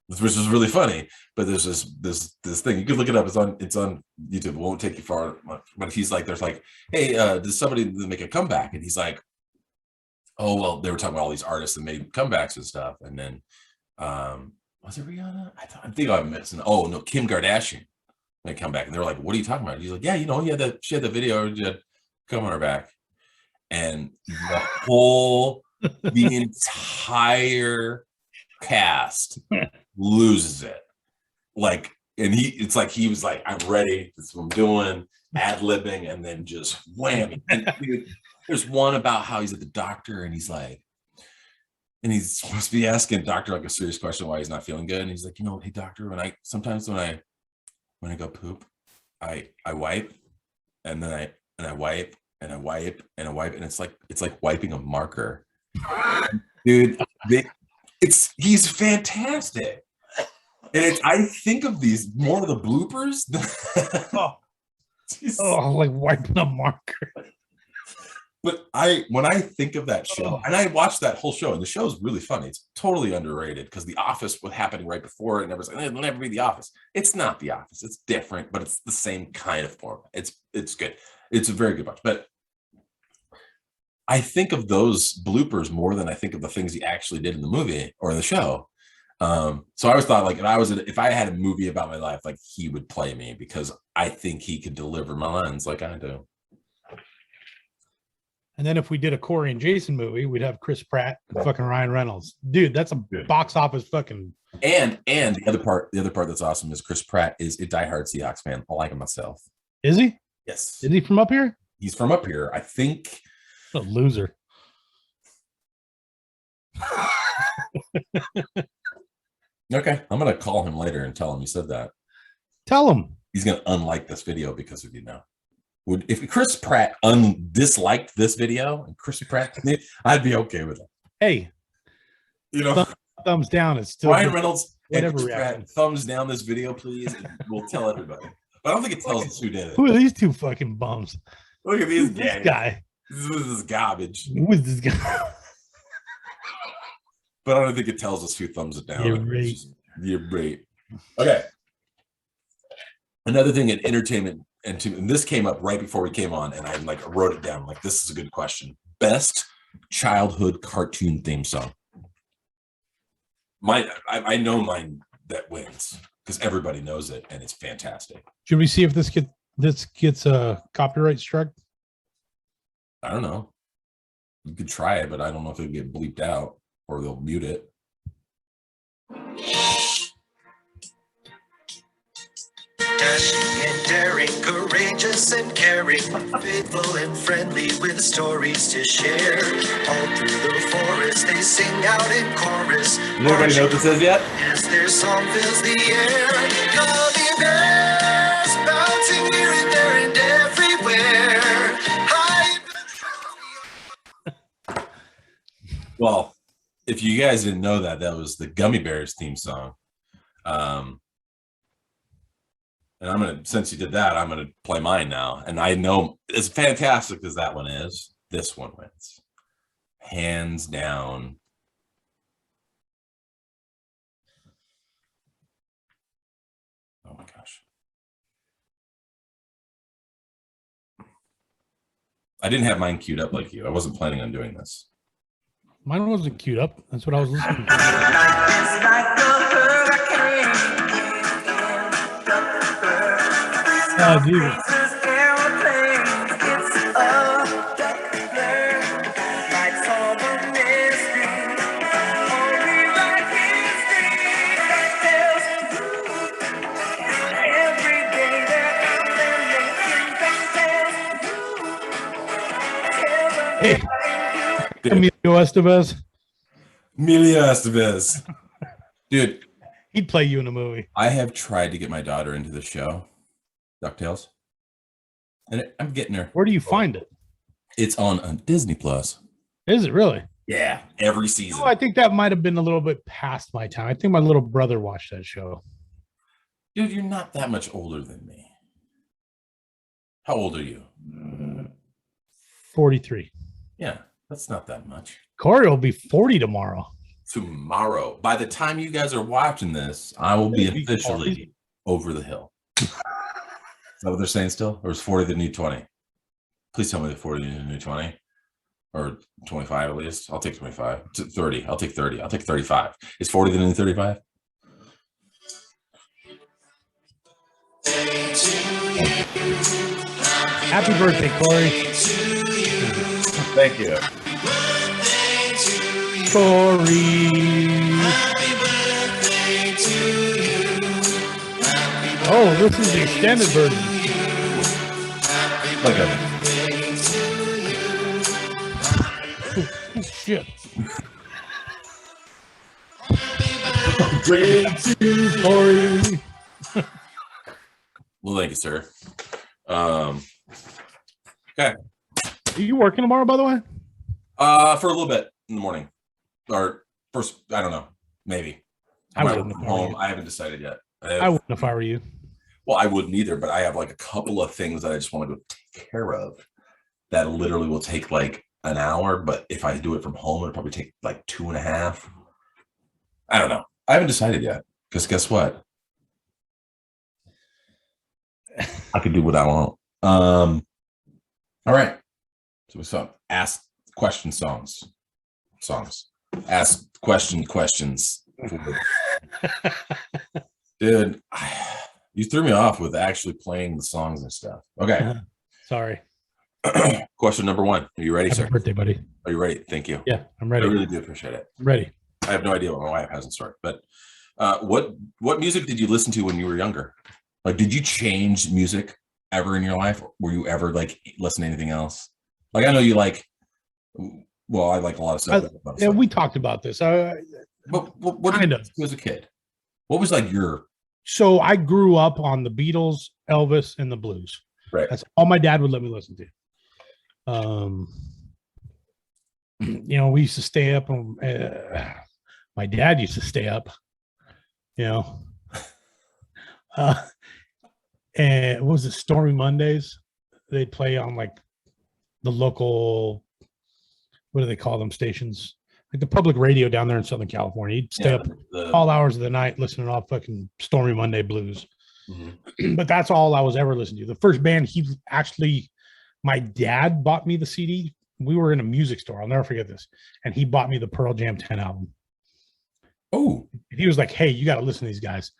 Which is really funny. But there's this thing. You can look it up. It's on YouTube. It won't take you far much. But he's like, there's like, hey, does somebody make a comeback? And he's like, oh well, they were talking about all these artists that made comebacks and stuff. And then was it Rihanna? I think I'm missing. Oh no, Kim Kardashian made a comeback. And they're like, what are you talking about? He's like, yeah, you know, she had the video, she had come on her back. And the entire cast loses it. Like, and it's like he was like, I'm ready. This is what I'm doing, ad-libbing, and then just whammy. And dude, there's one about how he's at the doctor and he's like, and he's supposed to be asking the doctor like a serious question why he's not feeling good. And he's like, you know, hey doctor, when I go poop, I wipe, and then I wipe and I wipe and I wipe, and it's like wiping a marker. Dude, he's fantastic. And I think of these more of the bloopers. Like wiping a marker. But when I think of that show, and I watched that whole show, and the show is really funny. It's totally underrated because The Office was happening right before it, and everyone's like, it'll never be The Office. It's not The Office. It's different, but it's the same kind of form. It's good. It's a very good bunch. But I think of those bloopers more than I think of the things he actually did in the movie or in the show. So I always thought like if I had a movie about my life, like he would play me because I think he could deliver my lines like I do. And then if we did a Corey and Jason movie, we'd have Chris Pratt and fucking Ryan Reynolds. Dude, that's a box office fucking. And the other part that's awesome is Chris Pratt is a diehard Seahawks fan. I like him myself. Is he? Yes. Is he from up here? He's from up here. I think. What a loser. Okay, I'm gonna call him later and tell him you said that. Tell him. He's gonna unlike this video because of you now. If Chris Pratt disliked this video and Chris Pratt, I'd be okay with it. Hey, you know, thumbs down is still Ryan Reynolds and Chris reaction. Pratt, thumbs down this video, please, and we'll tell everybody. But I don't think it tells us who did it. Who are these two fucking bums? Look at this guy. This is garbage. Who is this guy? But I don't think it tells us who thumbs it down. You're right. Okay. Another thing in entertainment, and this came up right before we came on, and I wrote it down. Like, this is a good question. Best childhood cartoon theme song. I know mine that wins because everybody knows it, and it's fantastic. Should we see if this gets a copyright struck? I don't know. You could try it, but I don't know if it'll get bleeped out or they'll mute it. Dashing and daring, courageous and caring, faithful and friendly with stories to share. All through the forest they sing out in chorus. Does everybody know what this is yet? As their song fills the air, gummy bears bouncing here and there and everywhere. Well, if you guys didn't know that was the Gummy Bears theme song. And I'm gonna, since you did that, I'm gonna play mine now. And I know as fantastic as that one is, this one wins. Hands down. Oh my gosh. I didn't have mine queued up like you. I wasn't planning on doing this. Mine wasn't queued up. That's what I was listening to. Oh, dude. Emilio Estevez. Emilio Estevez. Dude, He'd play you in a movie. I have tried to get my daughter into the show, DuckTales. And I'm getting her. Where do you find it? It's on Disney Plus. Is it really? Yeah, every season. I think that might have been a little bit past my time. I think my little brother watched that show. Dude, you're not that much older than me. How old are you? 43. Yeah, that's not that much. Corey will be 40 tomorrow. Tomorrow. By the time you guys are watching this, I will be officially over the hill. Is that what they're saying still? Or is 40 the new 20? Please tell me that 40 is the new 20. Or 25 at least. I'll take 25. 30. I'll take 30. I'll take 35. Is 40 the new 35? Happy birthday, Corey. Thank you. Corey. Oh, this is the extended version. Like a Oh, shit. Corey. well, thank you, sir. Okay. Are you working tomorrow, by the way? For a little bit in the morning. Or first, I don't know. Maybe. I might work from home. I haven't decided yet. I wouldn't if I were you. Well, I wouldn't either, but I have like a couple of things that I just want to go take care of that literally will take like an hour. But if I do it from home, it'll probably take like 2.5. I don't know. I haven't decided yet. Because guess what? I can do what I want. All right. So we saw ask question songs. Ask questions. Dude, you threw me off with actually playing the songs and stuff. Okay. Sorry. Question number 1. Are you ready, Happy sir? birthday, buddy. Are you ready? Thank you. Yeah, I'm I ready. really do appreciate it. I'm ready. I have no idea what my wife has in store, but what music did you listen to when you were younger? Like, did you change music ever in your life? Were you ever like listen to anything else? Like, I know you like. Well, I like a lot of stuff. Yeah, we talked about this. What kind did you do as a kid? What was like your? So I grew up on the Beatles, Elvis, and the blues. Right. That's all my dad would let me listen to. You know, we used to stay up, and my dad used to stay up. You know, and what was it? Stormy Mondays. They'd play on like the local. What do they call them? Stations, like the public radio down there in Southern California. He'd stay up all hours of the night listening to all fucking Stormy Monday blues. Mm-hmm. But that's all I was ever listening to. The first band my dad bought me the CD. We were in a music store. I'll never forget this. And he bought me the Pearl Jam 10 album. Oh. He was like, hey, you got to listen to these guys.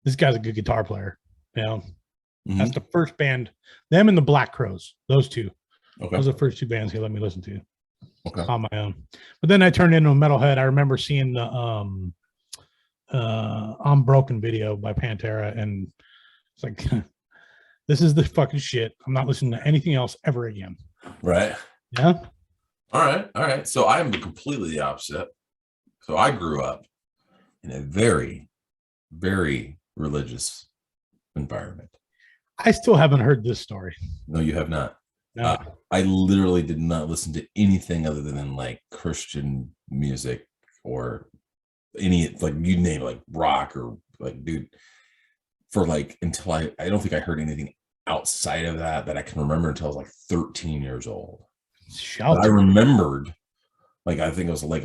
This guy's a good guitar player. You know, that's the first band. Them and the Black Crowes. Those two. Okay. Those are the first 2 bands he let me listen to. Okay. On my own. But then I turned into a metalhead. I remember seeing the Unbroken video by Pantera, and it's like, this is the fucking shit. I'm not listening to anything else ever again. Right. Yeah. All right. So I am completely the opposite. So I grew up in a very, very religious environment. I still haven't heard this story. No, you have not. No. I literally did not listen to anything other than like Christian music or any, like, you name it, like rock or like, dude, for like until I don't think I heard anything outside of that I can remember until I was like 13 years old. I remembered, like, I think it was like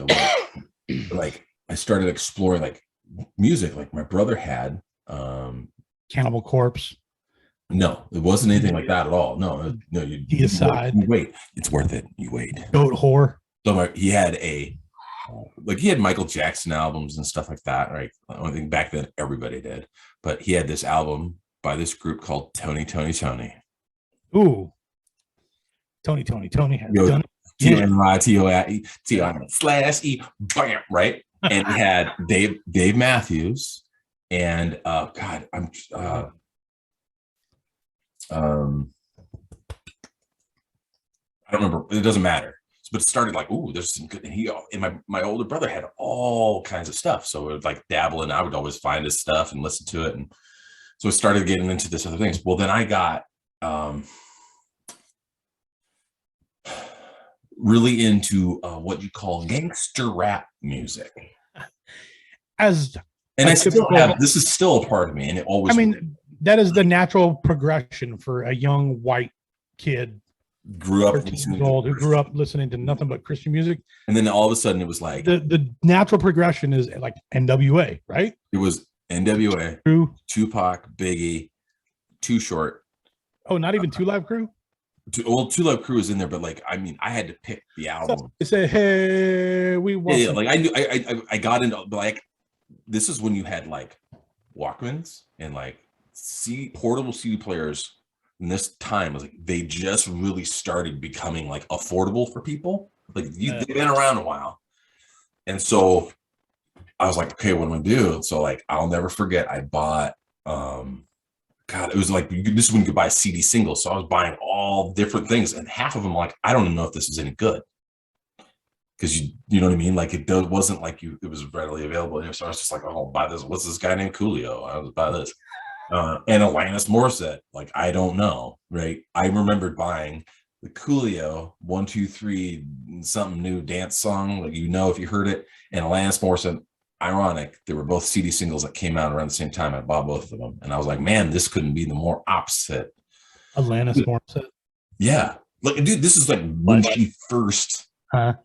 like I started exploring like music, like my brother had Cannibal Corpse. No, it wasn't anything like that at all. No, you wait. It's worth it. You wait. Goat whore. So he had he had Michael Jackson albums and stuff like that, right? I think back then everybody did, but he had this album by this group called Tony. Ooh, Tony has done it. TNYTOE/E, bam, right? And he had Dave Matthews and God, I don't remember. It doesn't matter. but it started like, ooh, there's some good. And my older brother had all kinds of stuff. So it would like dabble in. I would always find his stuff and listen to it. And so I started getting into this other things. Well, then I got really into what you call gangster rap music. And I still have, this is still a part of me, and it always. I mean, that is the natural progression for a young white kid grew up 13 years old who grew up listening to nothing but Christian music. And then all of a sudden it was like the natural progression is like NWA, right? It was NWA, Crew, Tupac, Biggie, Too Short. Oh, not even Two Live Crew? Two Live Crew is in there, but like, I mean, I had to pick the album. They say, hey, we want like I knew I got into like, this is when you had like Walkmans and like portable CD players. And this time was like they just really started becoming like affordable for people. Like they've been around a while. And so I was like, okay, what am I gonna do? So like I'll never forget, I bought God, it was like this is when you could buy CD singles. So I was buying all different things, and half of them like, I don't even know if this is any good. Because you know what I mean? Like it wasn't like it was readily available. And so I was just like, oh, I'll buy this. What's this guy named Coolio? I'll buy this. And Alanis Morissette, like I don't know, right? I remembered buying the Coolio 1, 2, 3 something new dance song, like if you heard it, and Alanis Morissette. Ironic, they were both CD singles that came out around the same time. I bought both of them, and I was like, man, this couldn't be the more opposite. Alanis Morissette. Yeah, like dude, this is like when she first. Yeah.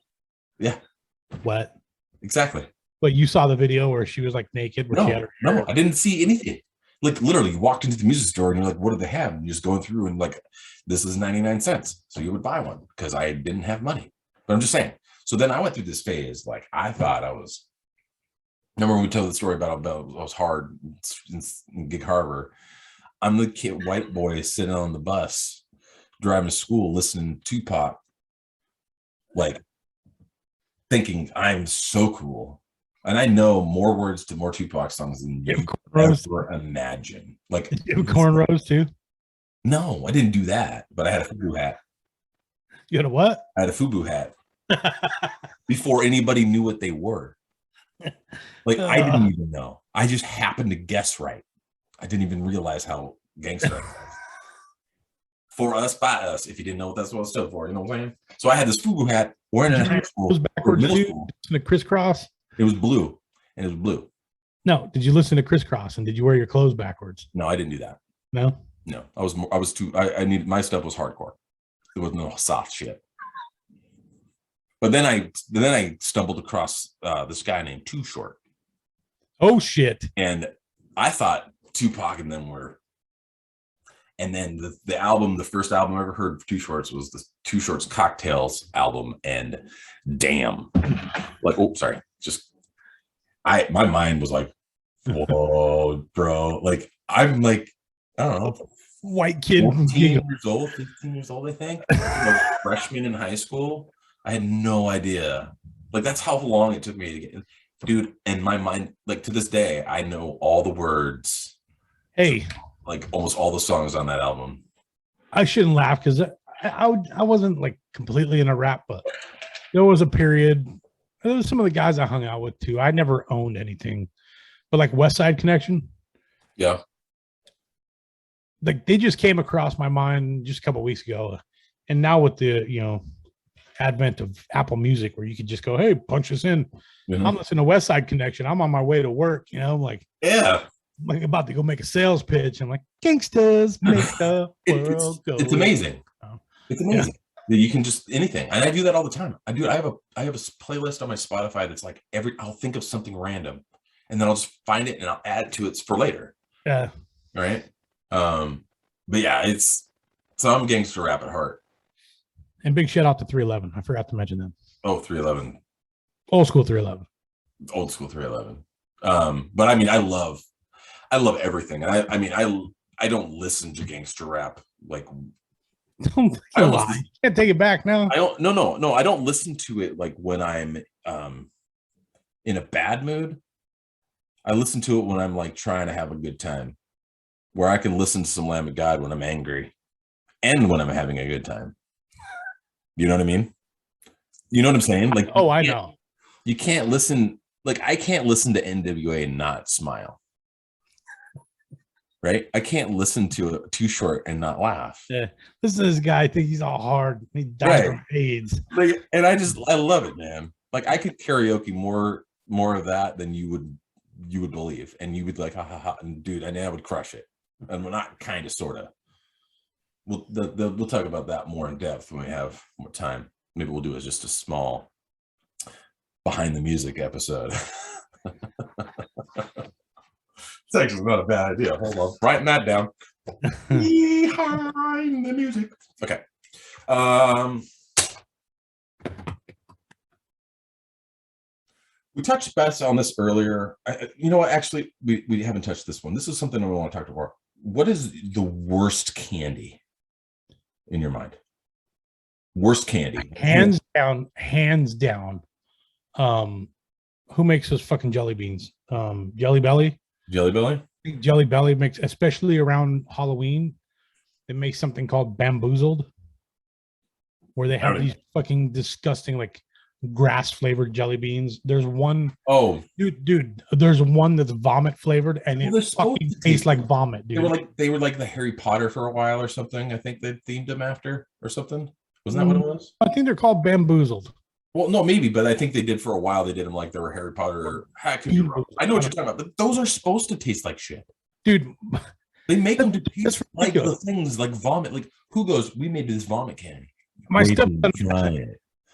What? Exactly. But you saw the video where she was like naked. Where she had her no, I didn't see anything. Like literally, you walked into the music store and you're like, what do they have? And you're just going through and like, this is 99 cents. So you would buy one because I didn't have money. But I'm just saying. So then I went through this phase. Like I thought I was. Remember when we tell the story about I was hard in Gig Harbor? I'm the kid, white boy sitting on the bus, driving to school, listening to Tupac, like thinking I'm so cool. And I know more words to more Tupac songs than you ever imagine. Like, did you have cornrows too? No, I didn't do that, but I had a FUBU hat. You had a what? I had a FUBU hat before anybody knew what they were. Like, I didn't even know. I just happened to guess right. I didn't even realize how gangster it was. For us, by us, if you didn't know what that's what it stood for, you know what I'm saying? So I had this FUBU hat wearing it in high school. It was backwards, middle too. school. To crisscross. It was blue, and it was blue. No, did you listen to crisscross and did you wear your clothes backwards? No, I didn't do that. No, I was too. I needed, my stuff was hardcore. There was no soft shit. But then I stumbled across this guy named Too Short. Oh shit! And I thought Tupac and them were. And then the first album I ever heard of Too Shorts was the Too Shorts Cocktails album, and damn, like, oh, sorry, my mind was like, whoa, bro, like I'm like, I don't know, white kid, 15 years old, I think, like freshman in high school. I had no idea. Like that's how long it took me to get, dude. And my mind, like to this day, I know all the words. Hey. Like almost all the songs on that album. I shouldn't laugh because I wasn't like completely in a rap, but there was a period. There was some of the guys I hung out with too. I never owned anything, but like West Side Connection. Yeah. Like they just came across my mind just a couple of weeks ago. And now with the, advent of Apple Music where you could just go, hey, punch this in. Mm-hmm. I'm listening to West Side Connection. I'm on my way to work, I'm like, yeah. Like about to go make a sales pitch. I'm like, gangsters make the world go. It's amazing. It's amazing. Yeah. You can just anything. And I do that all the time. I have a playlist on my Spotify that's like I'll think of something random and then I'll just find it and I'll add to it for later. Yeah. Right. But yeah, so I'm gangster rap at heart. And big shout out to 311. I forgot to mention them. Oh, 311. Old school 311. Old school 311. But I mean, I love everything. And I don't listen to gangster rap. Like, I can't take it back now. No. I don't listen to it like when I'm in a bad mood. I listen to it when I'm like trying to have a good time, where I can listen to some Lamb of God when I'm angry and when I'm having a good time. You know what I mean? You know what I'm saying? Like, Oh, I know. You can't listen. Like, I can't listen to NWA and not smile. Right? I can't listen to it Too Short and not laugh. Yeah, listen to this guy. I think he's all hard. He died from AIDS. Like, and I love it, man. Like, I could karaoke more of that than you would believe, and you would like, ha ha ha, and dude, and I would crush it. And we're not kind of, sort of. We'll talk about that more in depth when we have more time. Maybe we'll do it just a small behind the music episode. It's actually not a bad idea. Hold on, writing that down. Behind the music. Okay. We touched best on this earlier. You know what? Actually, we haven't touched this one. This is something we want to talk about. What is the worst candy in your mind? Worst candy, hands down. Who makes those fucking jelly beans? Jelly Belly. Jelly Belly. Jelly Belly makes, especially around Halloween, they make something called Bamboozled, where they have these fucking disgusting like grass flavored jelly beans. There's one. Oh, dude. There's one that's vomit flavored, and it fucking tastes like vomit, dude. They were like the Harry Potter for a while or something. I think they themed them after or something. Wasn't that what it was? I think they're called Bamboozled. Well, no, maybe, but I think they did for a while. They did them like they were Harry Potter. Or, I could be wrong. I know what you're talking about, but those are supposed to taste like shit, dude. They make them to taste like the things like vomit. Like, who goes, we made this vomit candy? My stepson.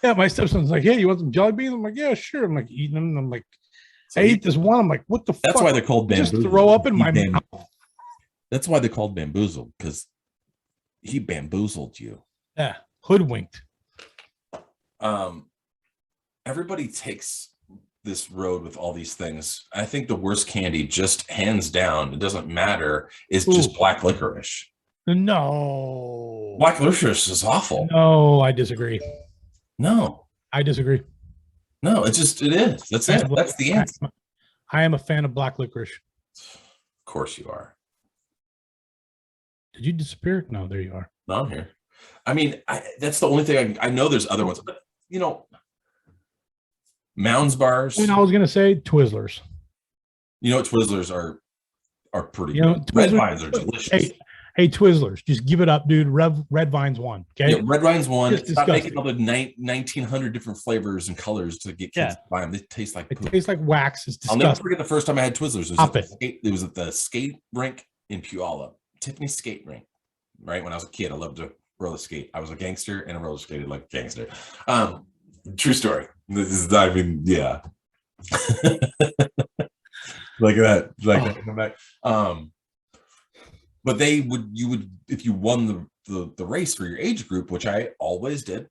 Yeah, my stepson's like, "Hey, you want some jelly beans?" I'm like, "Yeah, sure." I'm like eating them. And I'm like, I ate this one. I'm like, "What the fuck?" That's why they're called bamboozled. Just throw up in my mouth. That's why they're called bamboozled, because he bamboozled you. Yeah, hoodwinked. Everybody takes this road with all these things. I think the worst candy, just hands down, it doesn't matter, is just black licorice. No. Black licorice is awful. No, I disagree. No. I disagree. No, it is. That's it. That's the answer. I am a fan of black licorice. Of course you are. Did you disappear? No, there you are. No, I'm here. I mean, that's the only thing I know. There's other ones, but you know, Mounds bars. And I was gonna say Twizzlers. You know, Twizzlers are pretty. You know, good. Red Vines are delicious. Hey, Twizzlers, just give it up, dude. Red Vines won. Okay. Yeah, Red Vines won. Stop disgusting. making all the 1,900 different flavors and colors to get kids to buy them. They taste like poop. It tastes like wax. It's disgusting. I'll never forget the first time I had Twizzlers. It was at the skate rink in Puyallup, Tiffany skate rink. Right when I was a kid, I loved to roller skate. I was a gangster and I roller skated like a gangster. True story. This is, I mean, yeah. like that. But you would, if you won the race for your age group, which I always did.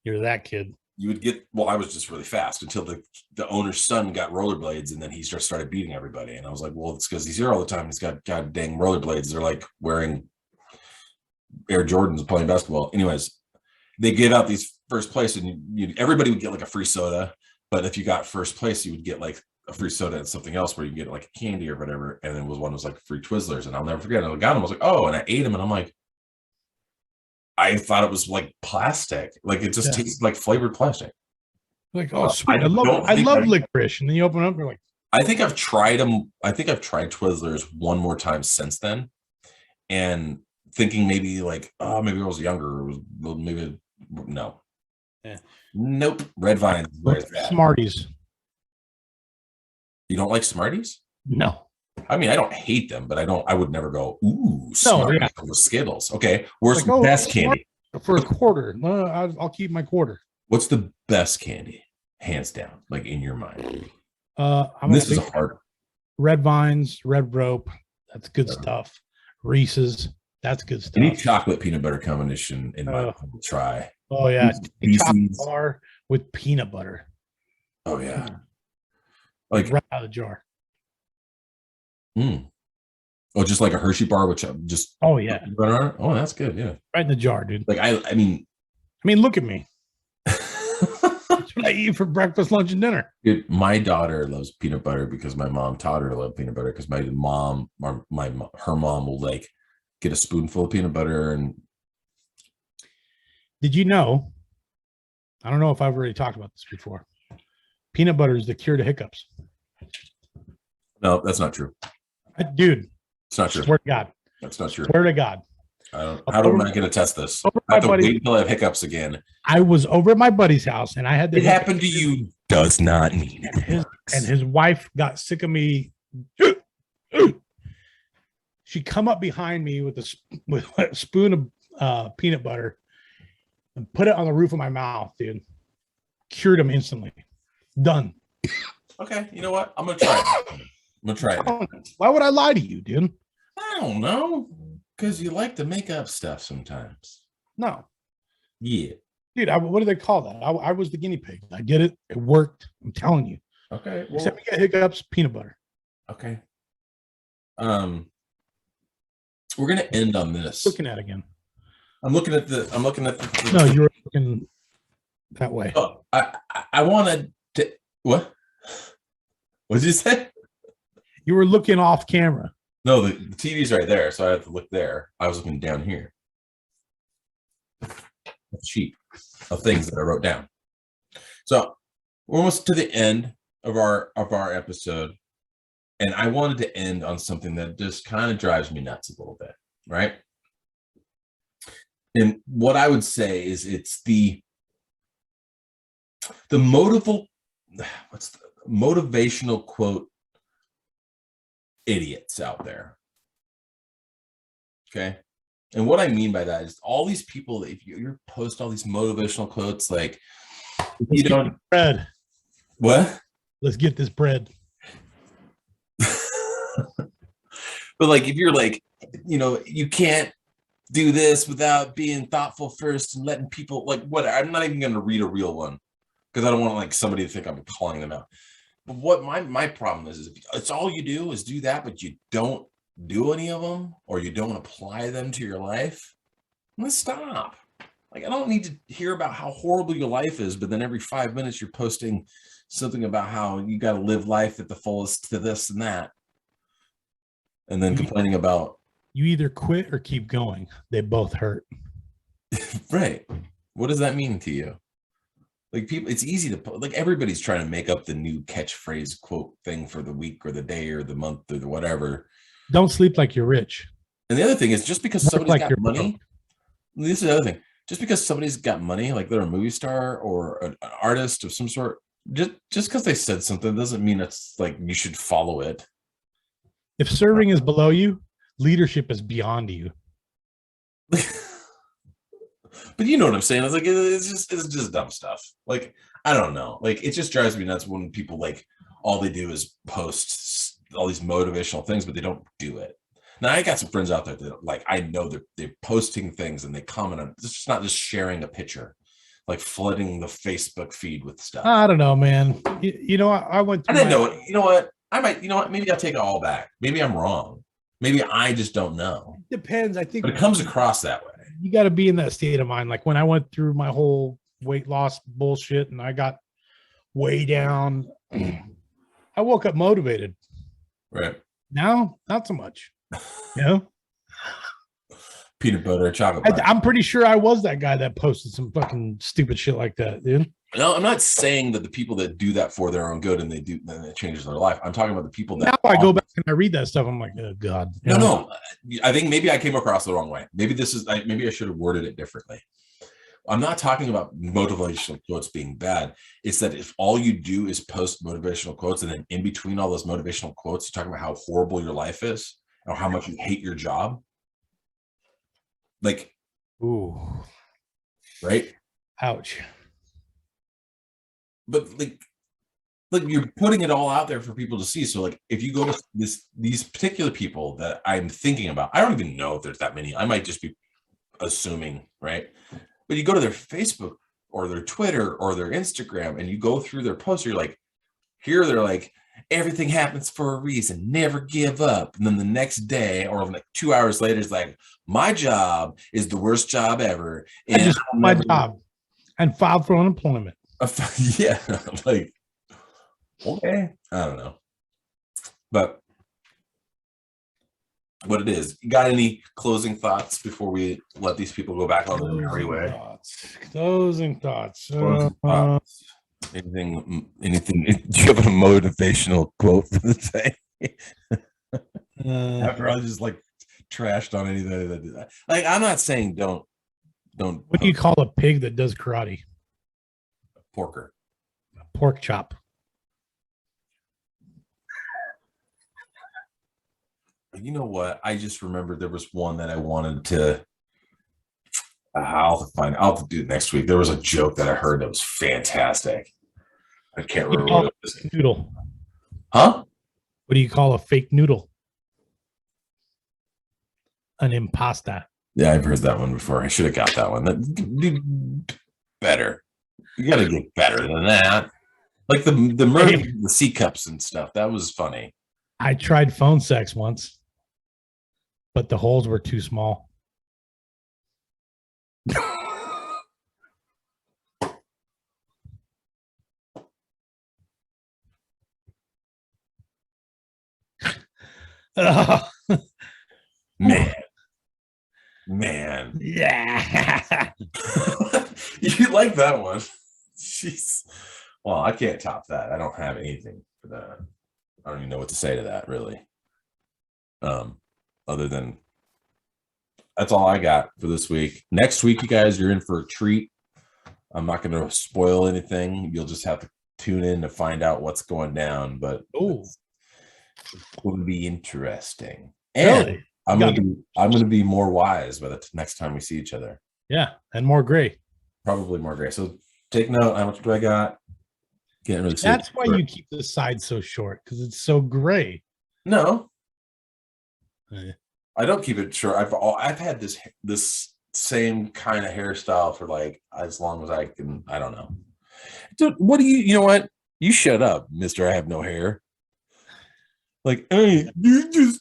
You're that kid. You would get, well, I was just really fast until the owner's son got rollerblades, and then he just started beating everybody. And I was like, well, it's because he's here all the time. He's got god dang rollerblades. They're like wearing Air Jordans playing basketball. Anyways, they gave out these first place, and everybody would get like a free soda. But if you got first place, you would get like a free soda and something else where you can get like a candy or whatever. And then one was like free Twizzlers. And I'll never forget. I got them. I was like, oh, and I ate them. And I'm like, I thought it was like plastic. Like it just tasted like flavored plastic. Like, oh, sweet. I love licorice. And then you open it up, you're like, I think I've tried them. I think I've tried Twizzlers one more time since then. And thinking maybe like, oh, maybe I was younger. Maybe no. Yeah. Nope. Red Vines. Smarties. You don't like Smarties? No. I mean, I don't hate them, but I would never go, ooh, Smarties over Skittles. Okay. Where's the best candy? For a quarter. No, I'll keep my quarter. What's the best candy? Hands down, like in your mind. This is hard. Red Vines, Red Rope. That's good stuff. Reese's. That's good stuff. Any chocolate peanut butter combination in my try. Oh yeah, chocolate bar with peanut butter. Oh yeah, like right out of the jar. Oh, just like a Hershey bar, which just oh yeah. Oh, that's good. Yeah, right in the jar, dude. Like I mean, look at me. That's what I eat for breakfast, lunch, and dinner. Dude, my daughter loves peanut butter because my mom taught her to love peanut butter. Because her mom will like get a spoonful of peanut butter. And did you know I don't know if I've already talked about this before. Peanut butter is the cure to hiccups. No, that's not true. Dude, It's not true. swear to God. That's not true. Swear to God. How am I going to test this? Over I have my to buddy- wait until I have hiccups again. I was over at my buddy's house and I had the It happened to you. Does not mean it and his wife got sick of me. She come up behind me with a spoon of peanut butter and put it on the roof of my mouth, dude. Cured him instantly. Done. Okay, you know what? I'm gonna try it. I'm gonna try it. Why would I lie to you, dude? I don't know, because you like to make up stuff sometimes. No, Yeah. dude. What do they call that? I was the guinea pig. I did it. It worked. I'm telling you. Okay. Well, Except we get hiccups, peanut butter. okay. We're gonna end on this. Looking at it again. I'm looking at the. No, you're looking that way. Oh, I wanted to. What? What did you say? You were looking off camera. No, the TV's right there, so I have to look there. I was looking down here. A sheet of things that I wrote down. So we're almost to the end of our episode, and I wanted to end on something that just kind of drives me nuts a little bit, right? And what I would say is it's the motivational quote idiots out there. Okay. And what I mean by that is all these people, if you post all these motivational quotes, like, you don't bread. What? Let's get this bread. But like, if you're like, you can't do this without being thoughtful first and letting people like what I'm not even going to read a real one because I don't want like somebody to think I'm calling them out. But what my problem is if it's all you do is do that, but you don't do any of them or you don't apply them to your life, let's stop. Like, I don't need to hear about how horrible your life is, but then every 5 minutes you're posting something about how you got to live life at the fullest to this and that. And then complaining about. You either quit or keep going. They both hurt. Right. What does that mean to you? Like, people, it's easy to like everybody's trying to make up the new catchphrase quote thing for the week or the day or the month or the whatever. Don't sleep like you're rich. And the other thing is just because somebody's like got you're money, broke. this is the other thing. Just because somebody's got money, like they're a movie star or an artist of some sort, just because they said something doesn't mean it's like you should follow it. If serving is below you, leadership is beyond you. But you know what I'm saying? It's like it's just dumb stuff. Like, I don't know. Like, it just drives me nuts when people like all they do is post all these motivational things, but they don't do it. Now, I got some friends out there that like I know they're posting things and they comment on it. It's just not just sharing a picture, like flooding the Facebook feed with stuff. I don't know, man. You know, I went through I didn't know it. You know what? I might. You know what? Maybe I'll take it all back. Maybe I'm wrong. Maybe I just don't know. Depends. I think But it comes across that way. You got to be in that state of mind. Like when I went through my whole weight loss bullshit and I got way down, I woke up motivated. Right. Now, not so much. You know? Peanut butter, chocolate pie. I'm pretty sure I was that guy that posted some fucking stupid shit like that, dude. No, I'm not saying that the people that do that for their own good and then it changes their life. I'm talking about the people that Now I go back and I read that stuff. I'm like, oh God. No. I think maybe I came across the wrong way. Maybe maybe I should have worded it differently. I'm not talking about motivational quotes being bad. It's that if all you do is post motivational quotes and then in between all those motivational quotes, you're talking about how horrible your life is or how much you hate your job. Like, Ooh. Right? Ouch. But like you're putting it all out there for people to see. So like if you go to these particular people that I'm thinking about, I don't even know if there's that many. I might just be assuming, right? But you go to their Facebook or their Twitter or their Instagram and you go through their posts, you're like, here they're like, everything happens for a reason, never give up. And then the next day or like 2 hours later, it's like, my job is the worst job ever. And I just quit my job and filed for unemployment. Yeah, like, okay, I don't know, but what it is. You got any closing thoughts before we let these people go back on their merry way? Closing thoughts. Closing thoughts. Anything? Do you have a motivational quote for the day? After I just like trashed on anybody that did that. Like, I'm not saying don't. What do you call a pig that does karate? Porker. Pork chop. You know what? I just remembered there was one that I wanted to. I'll have to do it next week. There was a joke that I heard that was fantastic. I can't remember what it was. Noodle. Huh? What do you call a fake noodle? An impasta. Yeah, I've heard that one before. I should have got that one. That better. You got to get better than that. Like the murder, the C cups and stuff. That was funny. I tried phone sex once, but the holes were too small. Man. Yeah. You like that one. Jeez. Well, I can't top that. I don't have anything for that. I don't even know what to say to that, really. Other than that's all I got for this week. Next week, you guys, you're in for a treat. I'm not going to spoil anything. You'll just have to tune in to find out what's going down, but it's going to be interesting. And Really? I'm going to be more wise by the next time we see each other. Yeah, and more gray. Probably more gray. So take note. How much do I got? Can't really see. That's why you keep the side so short, because it's so gray. No, Yeah. I don't keep it short. I've had this same kind of hairstyle for like as long as I can. I don't know. Dude, what do you know what? You shut up, Mister. I have no hair. Like, hey, you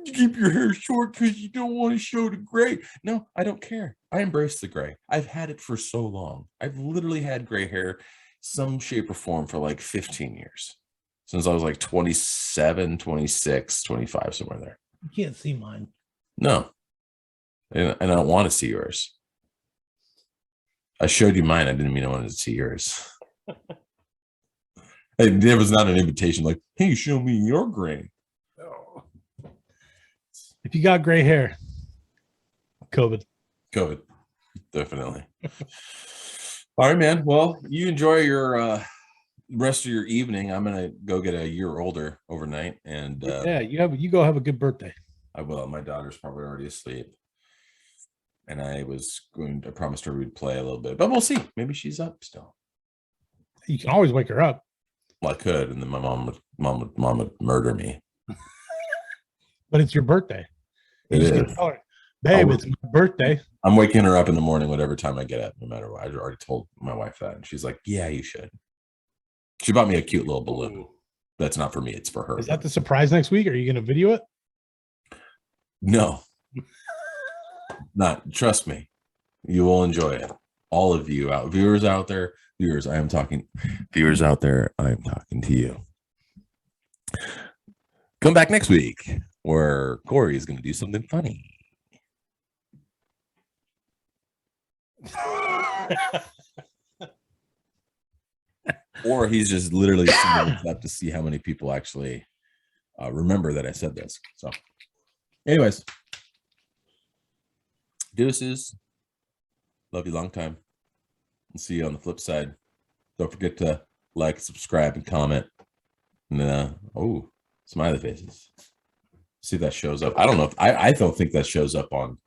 keep your hair short because you don't want to show the gray. No, I don't care. I embrace the gray. I've had it for so long. I've literally had gray hair, some shape or form, for like 15 years. Since I was like 27, 26, 25, somewhere there. You can't see mine. No. And I don't want to see yours. I showed you mine. I didn't mean I wanted to see yours. There was not an invitation like, hey, show me your gray. Oh. If you got gray hair, COVID, definitely. All right, man. Well, you enjoy your rest of your evening. I'm gonna go get a year older overnight, and yeah, you go have a good birthday. I will. My daughter's probably already asleep, and I promised her we'd play a little bit, but we'll see. Maybe she's up still. You can always wake her up. Well, I could, and then my mom would murder me. But it's your birthday. It is. Tell her, babe, it's my birthday. I'm waking her up in the morning, whatever time I get up, no matter what. I already told my wife that, and she's like, "Yeah, you should." She bought me a cute little balloon. That's not for me; it's for her. Is that the surprise next week? Are you going to video it? No, not. Trust me, you will enjoy it. All of you viewers out there. Viewers, I am talking to you. Come back next week where Corey is going to do something funny. Or he's just literally sending this up to see how many people actually remember that I said this. So, anyways, deuces. Love you long time. And see you on the flip side. Don't forget to like, subscribe, and comment. And smiley faces. See if that shows up. I don't know if I don't think that shows up on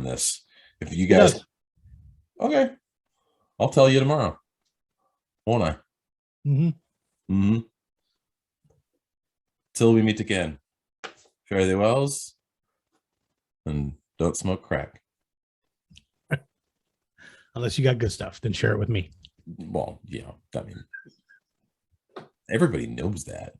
this. If you guys, okay, I'll tell you tomorrow, won't I? Mm-hmm. Till we meet again. Fare thee wells, and don't smoke crack. Unless you got good stuff, then share it with me. Well, yeah, I mean, everybody knows that.